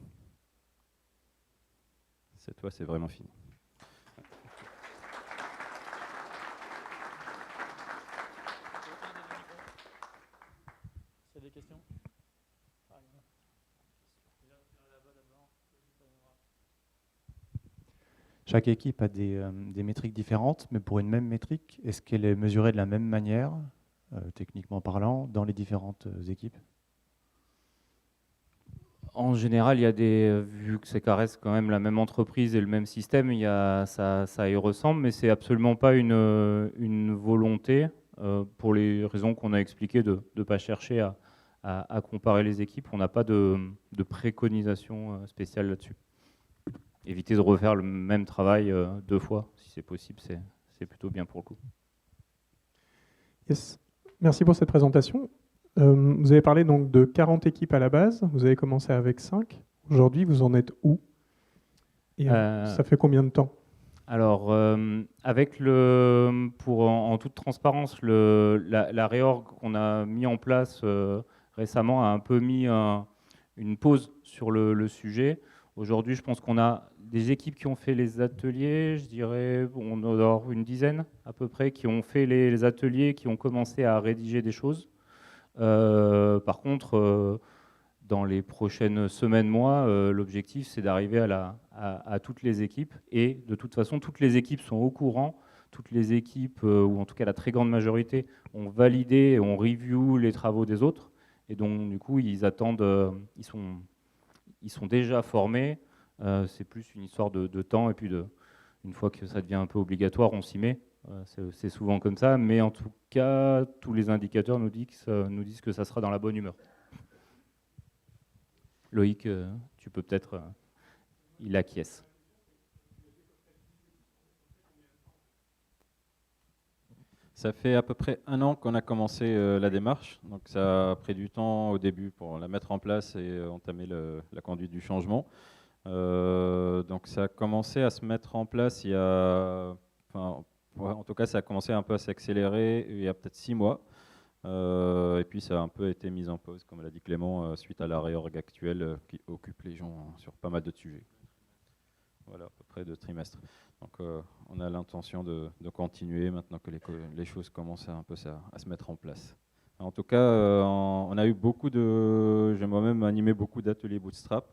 Cette fois, c'est vraiment fini. Des questions ? Chaque équipe a des métriques différentes, mais pour une même métrique, est-ce qu'elle est mesurée de la même manière, techniquement parlant, dans les différentes équipes ? En général, il y a vu que ça reste quand même la même entreprise et le même système, ça y ressemble, mais c'est absolument pas une volonté, pour les raisons qu'on a expliquées, de ne pas chercher à comparer les équipes. On n'a pas de préconisation spéciale là-dessus. Éviter de refaire le même travail 2 fois, si c'est possible, c'est plutôt bien pour le coup. Yes. Merci pour cette présentation. Vous avez parlé donc de 40 équipes à la base, vous avez commencé avec 5. Aujourd'hui, vous en êtes où ? Et ça fait combien de temps ? Alors, avec en toute transparence, la réorg qu'on a mis en place récemment a un peu mis une pause sur le sujet. Aujourd'hui, je pense qu'on a des équipes qui ont fait les ateliers, je dirais, on doit avoir une dizaine à peu près, qui ont fait les ateliers, qui ont commencé à rédiger des choses. Par contre, dans les prochaines semaines, mois, l'objectif, c'est d'arriver à toutes les équipes. Et de toute façon, toutes les équipes sont au courant. Toutes les équipes, ou en tout cas la très grande majorité, ont validé et ont review les travaux des autres. Et donc, du coup, ils attendent, ils sont déjà formés. C'est plus une histoire de temps, et puis une fois que ça devient un peu obligatoire, on s'y met. C'est souvent comme ça, mais en tout cas, tous les indicateurs nous disent que ça sera dans la bonne humeur. Loïc, tu peux peut-être... il acquiesce. Ça fait à peu près 1 an qu'on a commencé la démarche, donc ça a pris du temps au début pour la mettre en place et entamer la conduite du changement. Donc ça a commencé à se mettre en place il y a... Enfin, ouais, en tout cas, ça a commencé un peu à s'accélérer il y a peut-être 6 mois. Et puis ça a un peu été mis en pause, comme l'a dit Clément, suite à la réorg actuelle qui occupe les gens sur pas mal de sujets. Voilà, à peu près 2 trimestres. Donc on a l'intention de continuer maintenant que les choses commencent un peu à se mettre en place. En tout cas, on a eu j'ai moi-même animé beaucoup d'ateliers Bootstrap.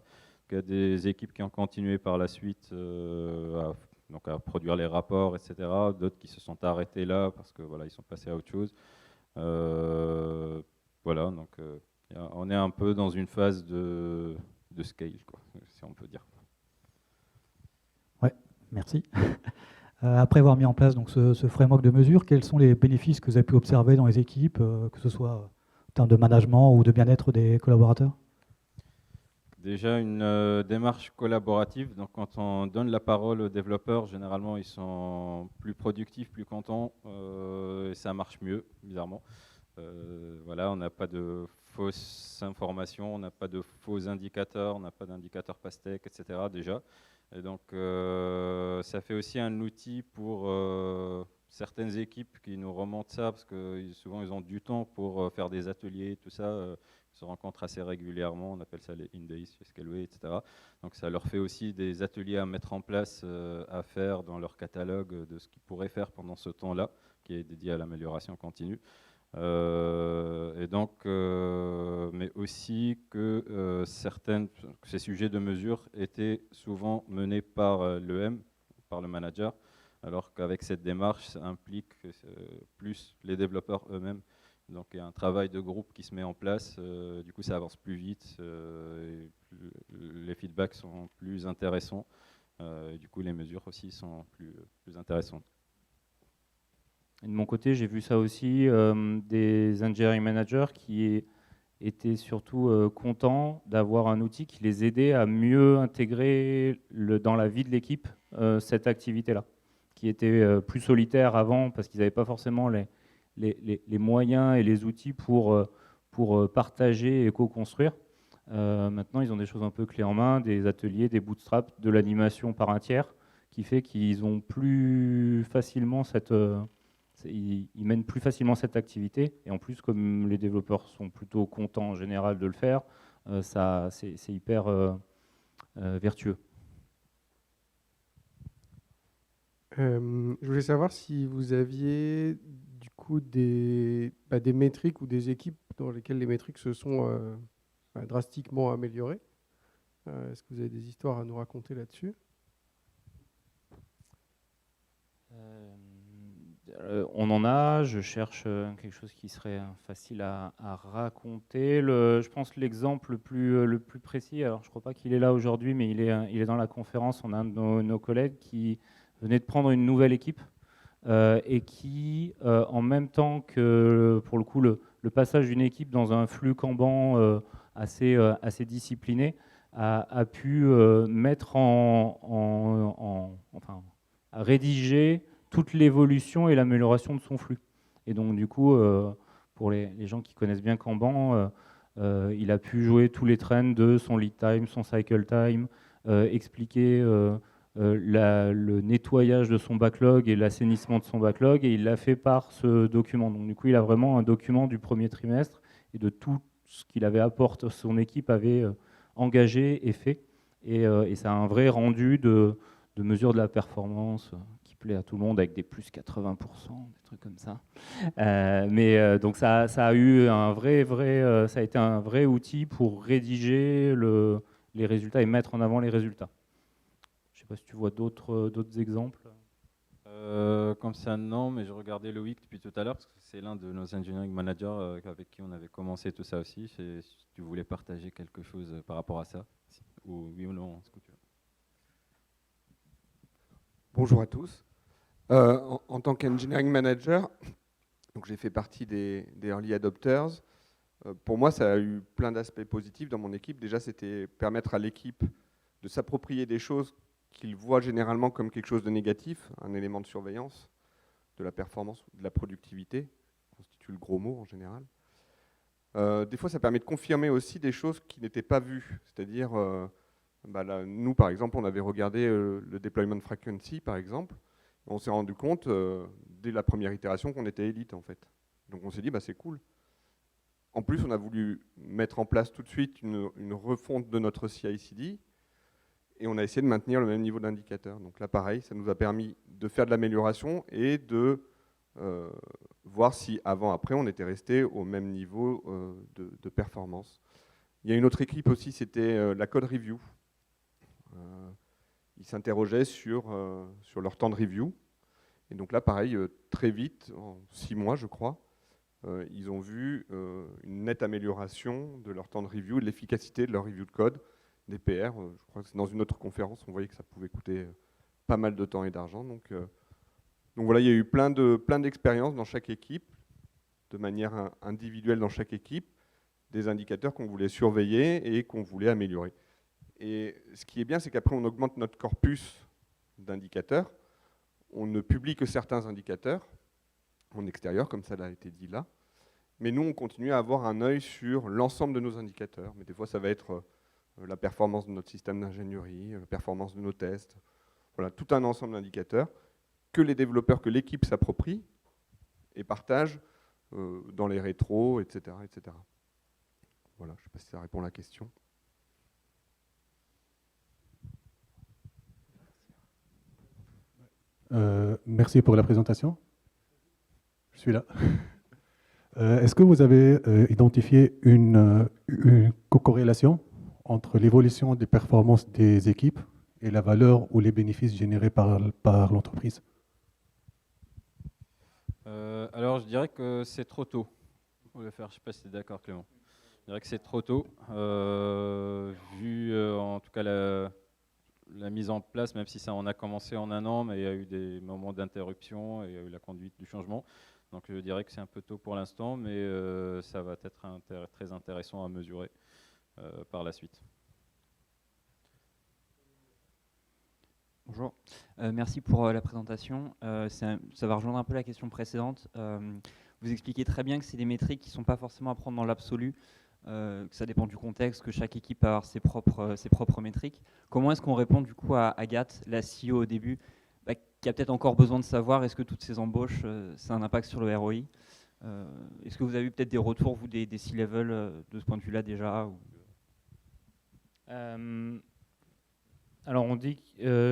Il y a des équipes qui ont continué par la suite à produire les rapports, etc. D'autres qui se sont arrêtés là parce que voilà, ils sont passés à autre chose. Voilà, donc on est un peu dans une phase de scale, quoi, si on peut dire. Ouais, merci. Après avoir mis en place donc, ce framework de mesure, quels sont les bénéfices que vous avez pu observer dans les équipes, que ce soit en termes de management ou de bien-être des collaborateurs? Déjà une démarche collaborative, donc quand on donne la parole aux développeurs, généralement ils sont plus productifs, plus contents, et ça marche mieux, bizarrement. Voilà, on n'a pas de fausses informations, on n'a pas de faux indicateurs, on n'a pas d'indicateurs pastèques, etc. déjà. Et donc ça fait aussi un outil pour certaines équipes qui nous remontent ça, parce que souvent ils ont du temps pour faire des ateliers, tout ça. Se rencontrent assez régulièrement, on appelle ça les Indays chez Scaleway, etc. Donc ça leur fait aussi des ateliers à mettre en place, à faire dans leur catalogue de ce qu'ils pourraient faire pendant ce temps-là, qui est dédié à l'amélioration continue. Et donc, mais aussi que ces sujets de mesure étaient souvent menés par l'EM, par le manager, alors qu'avec cette démarche, ça implique plus les développeurs eux-mêmes. Donc il y a un travail de groupe qui se met en place, du coup ça avance plus vite, et les feedbacks sont plus intéressants, et du coup les mesures aussi sont plus intéressantes. Et de mon côté, j'ai vu ça aussi, des engineering managers qui étaient surtout contents d'avoir un outil qui les aidait à mieux intégrer dans la vie de l'équipe cette activité-là, qui était plus solitaire avant parce qu'ils n'avaient pas forcément les moyens et les outils pour partager et co-construire. Maintenant, ils ont des choses un peu clés en main, des ateliers, des bootstraps, de l'animation par un tiers, qui fait qu'ils ont plus facilement ils mènent plus facilement cette activité. Et en plus, comme les développeurs sont plutôt contents en général de le faire, c'est hyper vertueux. Je voulais savoir si vous aviez du coup des métriques ou des équipes dans lesquelles les métriques se sont drastiquement améliorées. Est-ce que vous avez des histoires à nous raconter là-dessus? On en a, je cherche quelque chose qui serait facile à raconter. Je pense que l'exemple le plus précis, alors je ne crois pas qu'il est là aujourd'hui, mais il est dans la conférence. On a un de nos collègues qui venait de prendre une nouvelle équipe et qui, en même temps que pour le coup le passage d'une équipe dans un flux Kanban assez discipliné, a pu mettre enfin, à rédiger toute l'évolution et l'amélioration de son flux. Et donc du coup, pour les gens qui connaissent bien Kanban, il a pu jouer tous les trends de son lead time, son cycle time, expliquer le nettoyage de son backlog et l'assainissement de son backlog, et il l'a fait par ce document. Donc du coup, il a vraiment un document du premier trimestre et de tout ce qu'il avait apporté, son équipe avait engagé et fait. Et ça a un vrai rendu de mesure de la performance qui plaît à tout le monde, avec des plus 80%, des trucs comme ça. Donc ça a eu ça a été un vrai outil pour rédiger les résultats et mettre en avant les résultats. Je ne sais pas si tu vois d'autres exemples. Comme ça, non, mais je regardais Loïc depuis tout à l'heure, parce que c'est l'un de nos engineering managers avec qui on avait commencé tout ça aussi. Si tu voulais partager quelque chose par rapport à ça, ou oui ou non, ce que tu veux. Bonjour à tous. En tant qu'engineering manager, j'ai fait partie des early adopters. Pour moi, ça a eu plein d'aspects positifs dans mon équipe. Déjà, c'était permettre à l'équipe de s'approprier des choses qu'ils voient généralement comme quelque chose de négatif, un élément de surveillance de la performance ou de la productivité, constitue le gros mot en général. Des fois, ça permet de confirmer aussi des choses qui n'étaient pas vues. C'est-à-dire, nous, par exemple, on avait regardé le deployment frequency, par exemple. On s'est rendu compte, dès la première itération, qu'on était élite, en fait. Donc on s'est dit, c'est cool. En plus, on a voulu mettre en place tout de suite une refonte de notre CI/CD et on a essayé de maintenir le même niveau d'indicateur. Donc là, pareil, ça nous a permis de faire de l'amélioration et de voir si avant-après, on était resté au même niveau de performance. Il y a une autre équipe aussi, c'était la code review. Ils s'interrogeaient sur leur temps de review. Et donc là, pareil, très vite, en 6 mois, je crois, ils ont vu une nette amélioration de leur temps de review et de l'efficacité de leur review de code, des PR. Je crois que c'est dans une autre conférence, on voyait que ça pouvait coûter pas mal de temps et d'argent. Donc voilà, il y a eu plein d'expériences dans chaque équipe, de manière individuelle dans chaque équipe, des indicateurs qu'on voulait surveiller et qu'on voulait améliorer. Et ce qui est bien, c'est qu'après, on augmente notre corpus d'indicateurs. On ne publie que certains indicateurs en extérieur, comme ça a été dit là. Mais nous, on continue à avoir un œil sur l'ensemble de nos indicateurs. Mais des fois, ça va être la performance de notre système d'ingénierie, la performance de nos tests. Voilà, tout un ensemble d'indicateurs que les développeurs, que l'équipe s'approprie et partage dans les rétros, etc., etc. Voilà, je ne sais pas si ça répond à la question. Merci pour la présentation. Je suis là. Est-ce que vous avez identifié une corrélation entre l'évolution des performances des équipes et la valeur ou les bénéfices générés par l'entreprise? Alors, je dirais que c'est trop tôt. Je ne sais pas si tu es d'accord, Clément. Je dirais que c'est trop tôt, vu en tout cas la mise en place, même si ça en a commencé en 1 an, mais il y a eu des moments d'interruption et il y a eu la conduite du changement. Donc je dirais que c'est un peu tôt pour l'instant, mais ça va être très intéressant à mesurer par la suite. Bonjour, merci pour la présentation. Ça va rejoindre un peu la question précédente. Vous expliquez très bien que c'est des métriques qui ne sont pas forcément à prendre dans l'absolu, que ça dépend du contexte, que chaque équipe a avoir ses propres métriques. Comment est-ce qu'on répond du coup à Agathe, la CEO au début, qui a peut-être encore besoin de savoir est-ce que toutes ces embauches, ça a un impact sur le ROI? Est-ce que vous avez eu peut-être des retours, vous, des C-level de ce point de vue-là déjà Alors on dit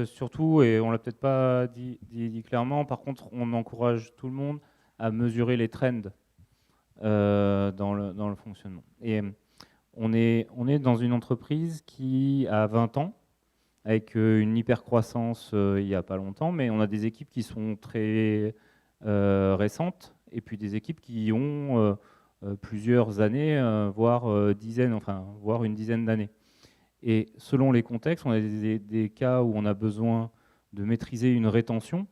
surtout, et on ne l'a peut-être pas dit clairement, par contre on encourage tout le monde à mesurer les trends dans le fonctionnement. Et on est dans une entreprise qui a 20 ans, avec une hyper-croissance il n'y a pas longtemps, mais on a des équipes qui sont très récentes, et puis des équipes qui ont plusieurs années, voire une dizaine d'années. Et selon les contextes, on a des cas où on a besoin de maîtriser une rétention,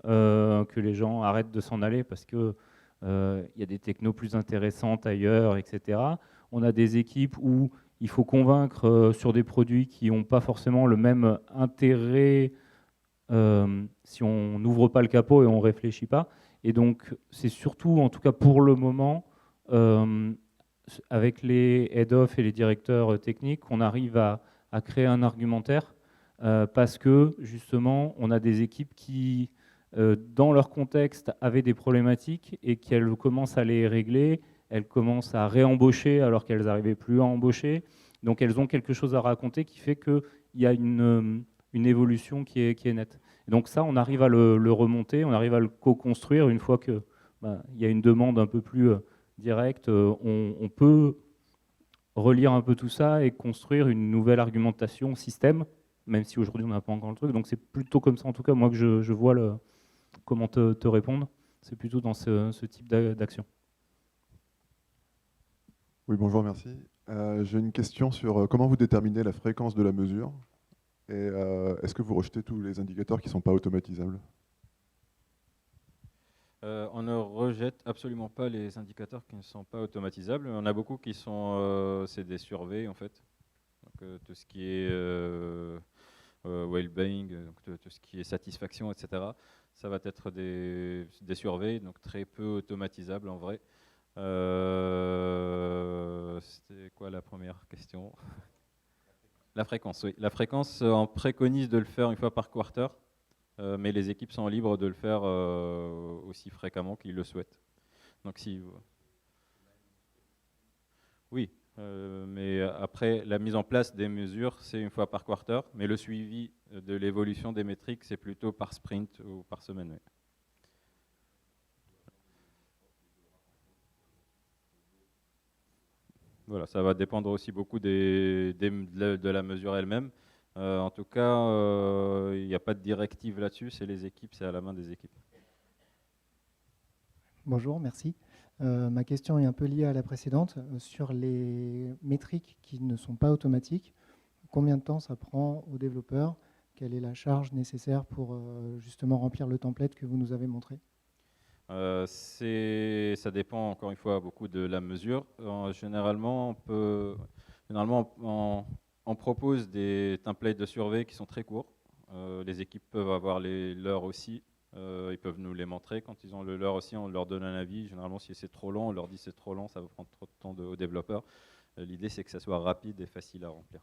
que les gens arrêtent de s'en aller parce qu'il y a des technos plus intéressantes ailleurs, etc. On a des équipes où il faut convaincre sur des produits qui n'ont pas forcément le même intérêt si on n'ouvre pas le capot et on ne réfléchit pas. Et donc, c'est surtout, en tout cas pour le moment, avec les head-off et les directeurs techniques, qu'on arrive à créer un argumentaire parce que, justement, on a des équipes qui, dans leur contexte, avaient des problématiques et qu'elles commencent à les régler. Elles commencent à réembaucher alors qu'elles n'arrivaient plus à embaucher. Donc elles ont quelque chose à raconter qui fait qu'il y a une évolution qui est nette. Et donc ça, on arrive à le remonter, on arrive à le co-construire une fois qu'il y a une demande un peu plus directe. On peut relire un peu tout ça et construire une nouvelle argumentation système, même si aujourd'hui on n'a pas encore le truc. Donc c'est plutôt comme ça, en tout cas, moi que je vois comment te répondre. C'est plutôt dans ce type d'action. Oui, bonjour, merci. J'ai une question sur comment vous déterminez la fréquence de la mesure. Et est-ce que vous rejetez tous les indicateurs qui ne sont pas automatisables? On ne rejette absolument pas les indicateurs qui ne sont pas automatisables. On a beaucoup qui sont, c'est des surveys en fait. Donc, tout ce qui est well-being, tout ce qui est satisfaction, etc. Ça va être des surveys, donc très peu automatisables en vrai. C'était quoi la première question? La fréquence, oui. La fréquence, on préconise de le faire une fois par quarter. Mais les équipes sont libres de le faire aussi fréquemment qu'ils le souhaitent. Donc oui, mais après la mise en place des mesures, c'est une fois par quarter, mais le suivi de l'évolution des métriques, c'est plutôt par sprint ou par semaine. Oui. Voilà, ça va dépendre aussi beaucoup de la mesure elle-même. En tout cas, il n'y a pas de directive là-dessus, c'est les équipes, c'est à la main des équipes. Bonjour, merci. Ma question est un peu liée à la précédente. Sur les métriques qui ne sont pas automatiques, combien de temps ça prend aux développeurs? Quelle est la charge nécessaire pour justement remplir le template que vous nous avez montré? Ça dépend encore une fois beaucoup de la mesure. Généralement, on propose des templates de survey qui sont très courts. Les équipes peuvent avoir leurs aussi. Ils peuvent nous les montrer. Quand ils ont leur aussi, on leur donne un avis. Généralement, si c'est trop long, on leur dit c'est trop long, ça va prendre trop de temps aux développeurs. L'idée, c'est que ça soit rapide et facile à remplir.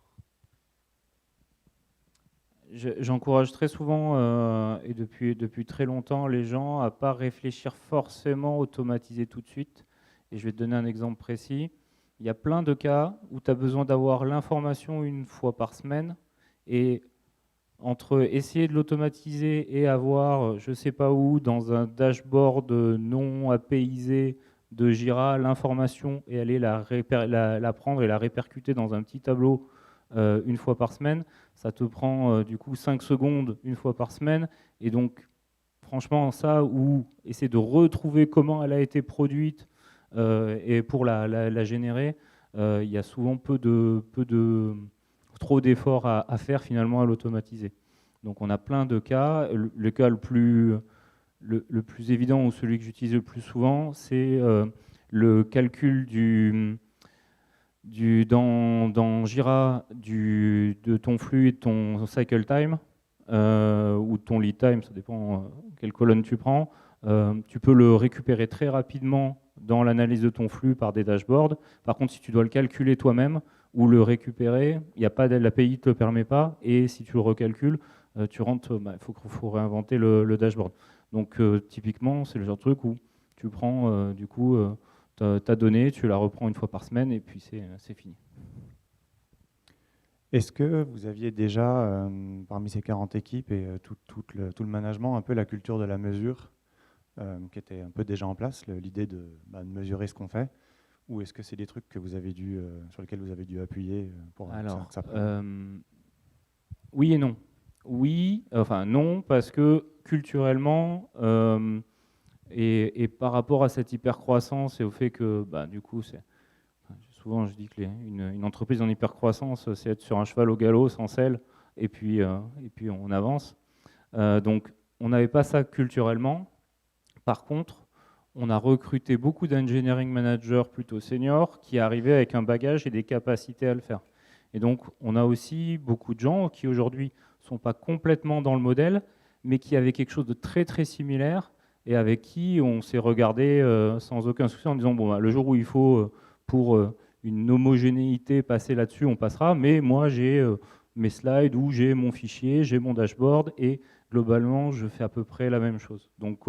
J'encourage très souvent, et depuis très longtemps, les gens à ne pas réfléchir forcément automatiser tout de suite. Et je vais te donner un exemple précis. Il y a plein de cas où tu as besoin d'avoir l'information une fois par semaine, et entre essayer de l'automatiser et avoir, je ne sais pas où, dans un dashboard non APIisé de Jira, l'information et aller la prendre et la répercuter dans un petit tableau une fois par semaine, ça te prend du coup 5 secondes une fois par semaine. Et donc, franchement, ça, ou essayer de retrouver comment elle a été produite, et pour la générer, il y a souvent trop d'efforts à faire finalement à l'automatiser. Donc on a plein de cas. Le cas le plus évident, ou celui que j'utilise le plus souvent, c'est le calcul dans Jira de ton flux et de ton cycle time, ou de ton lead time, ça dépend quelle colonne tu prends. Tu peux le récupérer très rapidement dans l'analyse de ton flux par des dashboards. Par contre, si tu dois le calculer toi-même ou le récupérer, l'API ne te le permet pas, et si tu le recalcules, tu rentres, faut réinventer le dashboard. Donc typiquement, c'est le genre de truc où tu prends du coup ta donnée, tu la reprends une fois par semaine, et puis c'est fini. Est-ce que vous aviez déjà, parmi ces 40 équipes et tout le management, un peu la culture de la mesure qui était un peu déjà en place, l'idée de mesurer ce qu'on fait, ou est-ce que c'est des trucs que vous avez sur lesquels vous avez dû appuyer pour que ça prenne? Oui et non. Oui, enfin non, parce que culturellement, et par rapport à cette hypercroissance et au fait que du coup, souvent je dis que une entreprise en hypercroissance, c'est être sur un cheval au galop sans selle, et puis on avance. Donc on n'avait pas ça culturellement. Par contre, on a recruté beaucoup d'engineering managers plutôt seniors qui arrivaient avec un bagage et des capacités à le faire. Et donc, on a aussi beaucoup de gens qui aujourd'hui ne sont pas complètement dans le modèle, mais qui avaient quelque chose de très très similaire, et avec qui on s'est regardé sans aucun souci en disant le jour où il faut pour une homogénéité passer là-dessus, on passera, mais moi j'ai mes slides où j'ai mon fichier, j'ai mon dashboard, et globalement je fais à peu près la même chose. Donc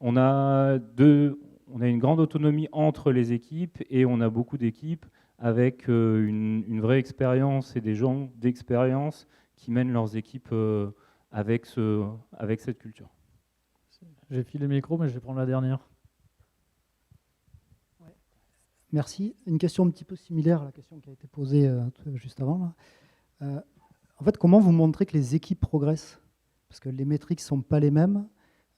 on a une grande autonomie entre les équipes, et on a beaucoup d'équipes avec une vraie expérience et des gens d'expérience qui mènent leurs équipes avec cette culture. J'ai filé le micro, mais je vais prendre la dernière. Ouais. Merci. Une question un petit peu similaire à la question qui a été posée juste avant. Là. En fait, comment vous montrez que les équipes progressent? Parce que les métriques ne sont pas les mêmes.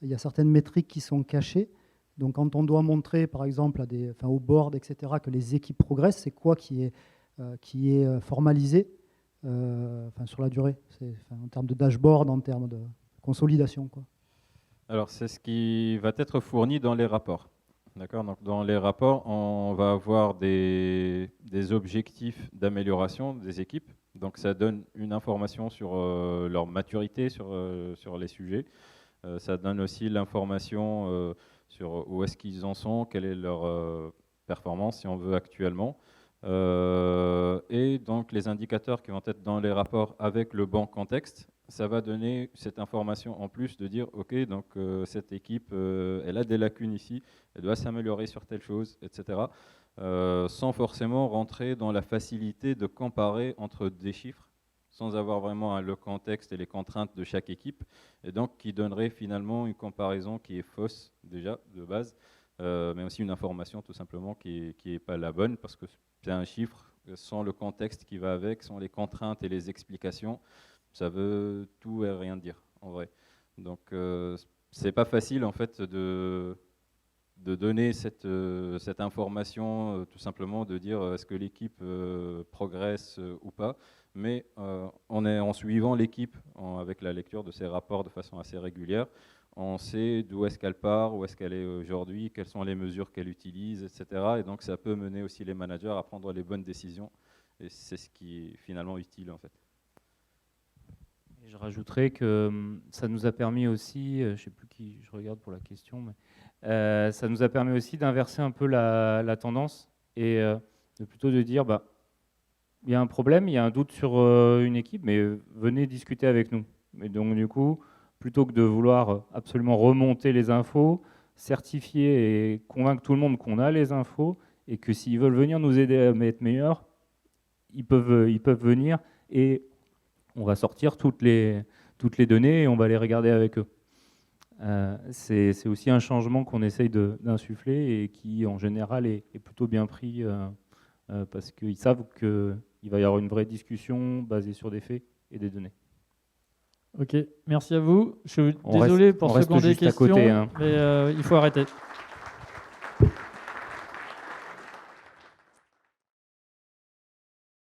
Il y a certaines métriques qui sont cachées. Donc, quand on doit montrer, par exemple, au board, etc., que les équipes progressent, c'est quoi qui est formalisé sur la durée, en termes de dashboard, en termes de consolidation, quoi. Alors, c'est ce qui va être fourni dans les rapports. D'accord. Donc, dans les rapports, on va avoir des objectifs d'amélioration des équipes. Donc, ça donne une information sur leur maturité sur les sujets. Ça donne aussi l'information sur où est-ce qu'ils en sont, quelle est leur performance, si on veut, actuellement. Et donc, les indicateurs qui vont être dans les rapports avec le bon contexte, ça va donner cette information en plus de dire, OK, donc cette équipe, elle a des lacunes ici, elle doit s'améliorer sur telle chose, etc. Sans forcément rentrer dans la facilité de comparer entre des chiffres, sans avoir vraiment le contexte et les contraintes de chaque équipe, et donc qui donnerait finalement une comparaison qui est fausse déjà de base, mais aussi une information tout simplement qui est pas la bonne, parce que c'est un chiffre sans le contexte qui va avec, sans les contraintes et les explications, ça veut tout et rien dire en vrai. Donc c'est pas facile en fait de donner cette information, tout simplement de dire est-ce que l'équipe progresse ou pas, mais en suivant l'équipe, avec la lecture de ces rapports de façon assez régulière, on sait d'où est-ce qu'elle part, où est-ce qu'elle est aujourd'hui, quelles sont les mesures qu'elle utilise, etc. Et donc ça peut mener aussi les managers à prendre les bonnes décisions, et c'est ce qui est finalement utile en fait. Et je rajouterais que ça nous a permis aussi, je ne sais plus qui je regarde pour la question, mais ça nous a permis aussi d'inverser un peu la tendance et de plutôt de dire, il y a un problème, il y a un doute sur une équipe, mais venez discuter avec nous. Et donc du coup, plutôt que de vouloir absolument remonter les infos, certifier et convaincre tout le monde qu'on a les infos et que s'ils veulent venir nous aider à être meilleurs, ils peuvent venir et on va sortir toutes les données et on va les regarder avec eux. C'est aussi un changement qu'on essaye d'insuffler et qui, en général, est plutôt bien pris parce qu'ils savent qu'il va y avoir une vraie discussion basée sur des faits et des données. Ok, merci à vous. Je suis désolé pour ceux qui ont des questions, mais il faut arrêter.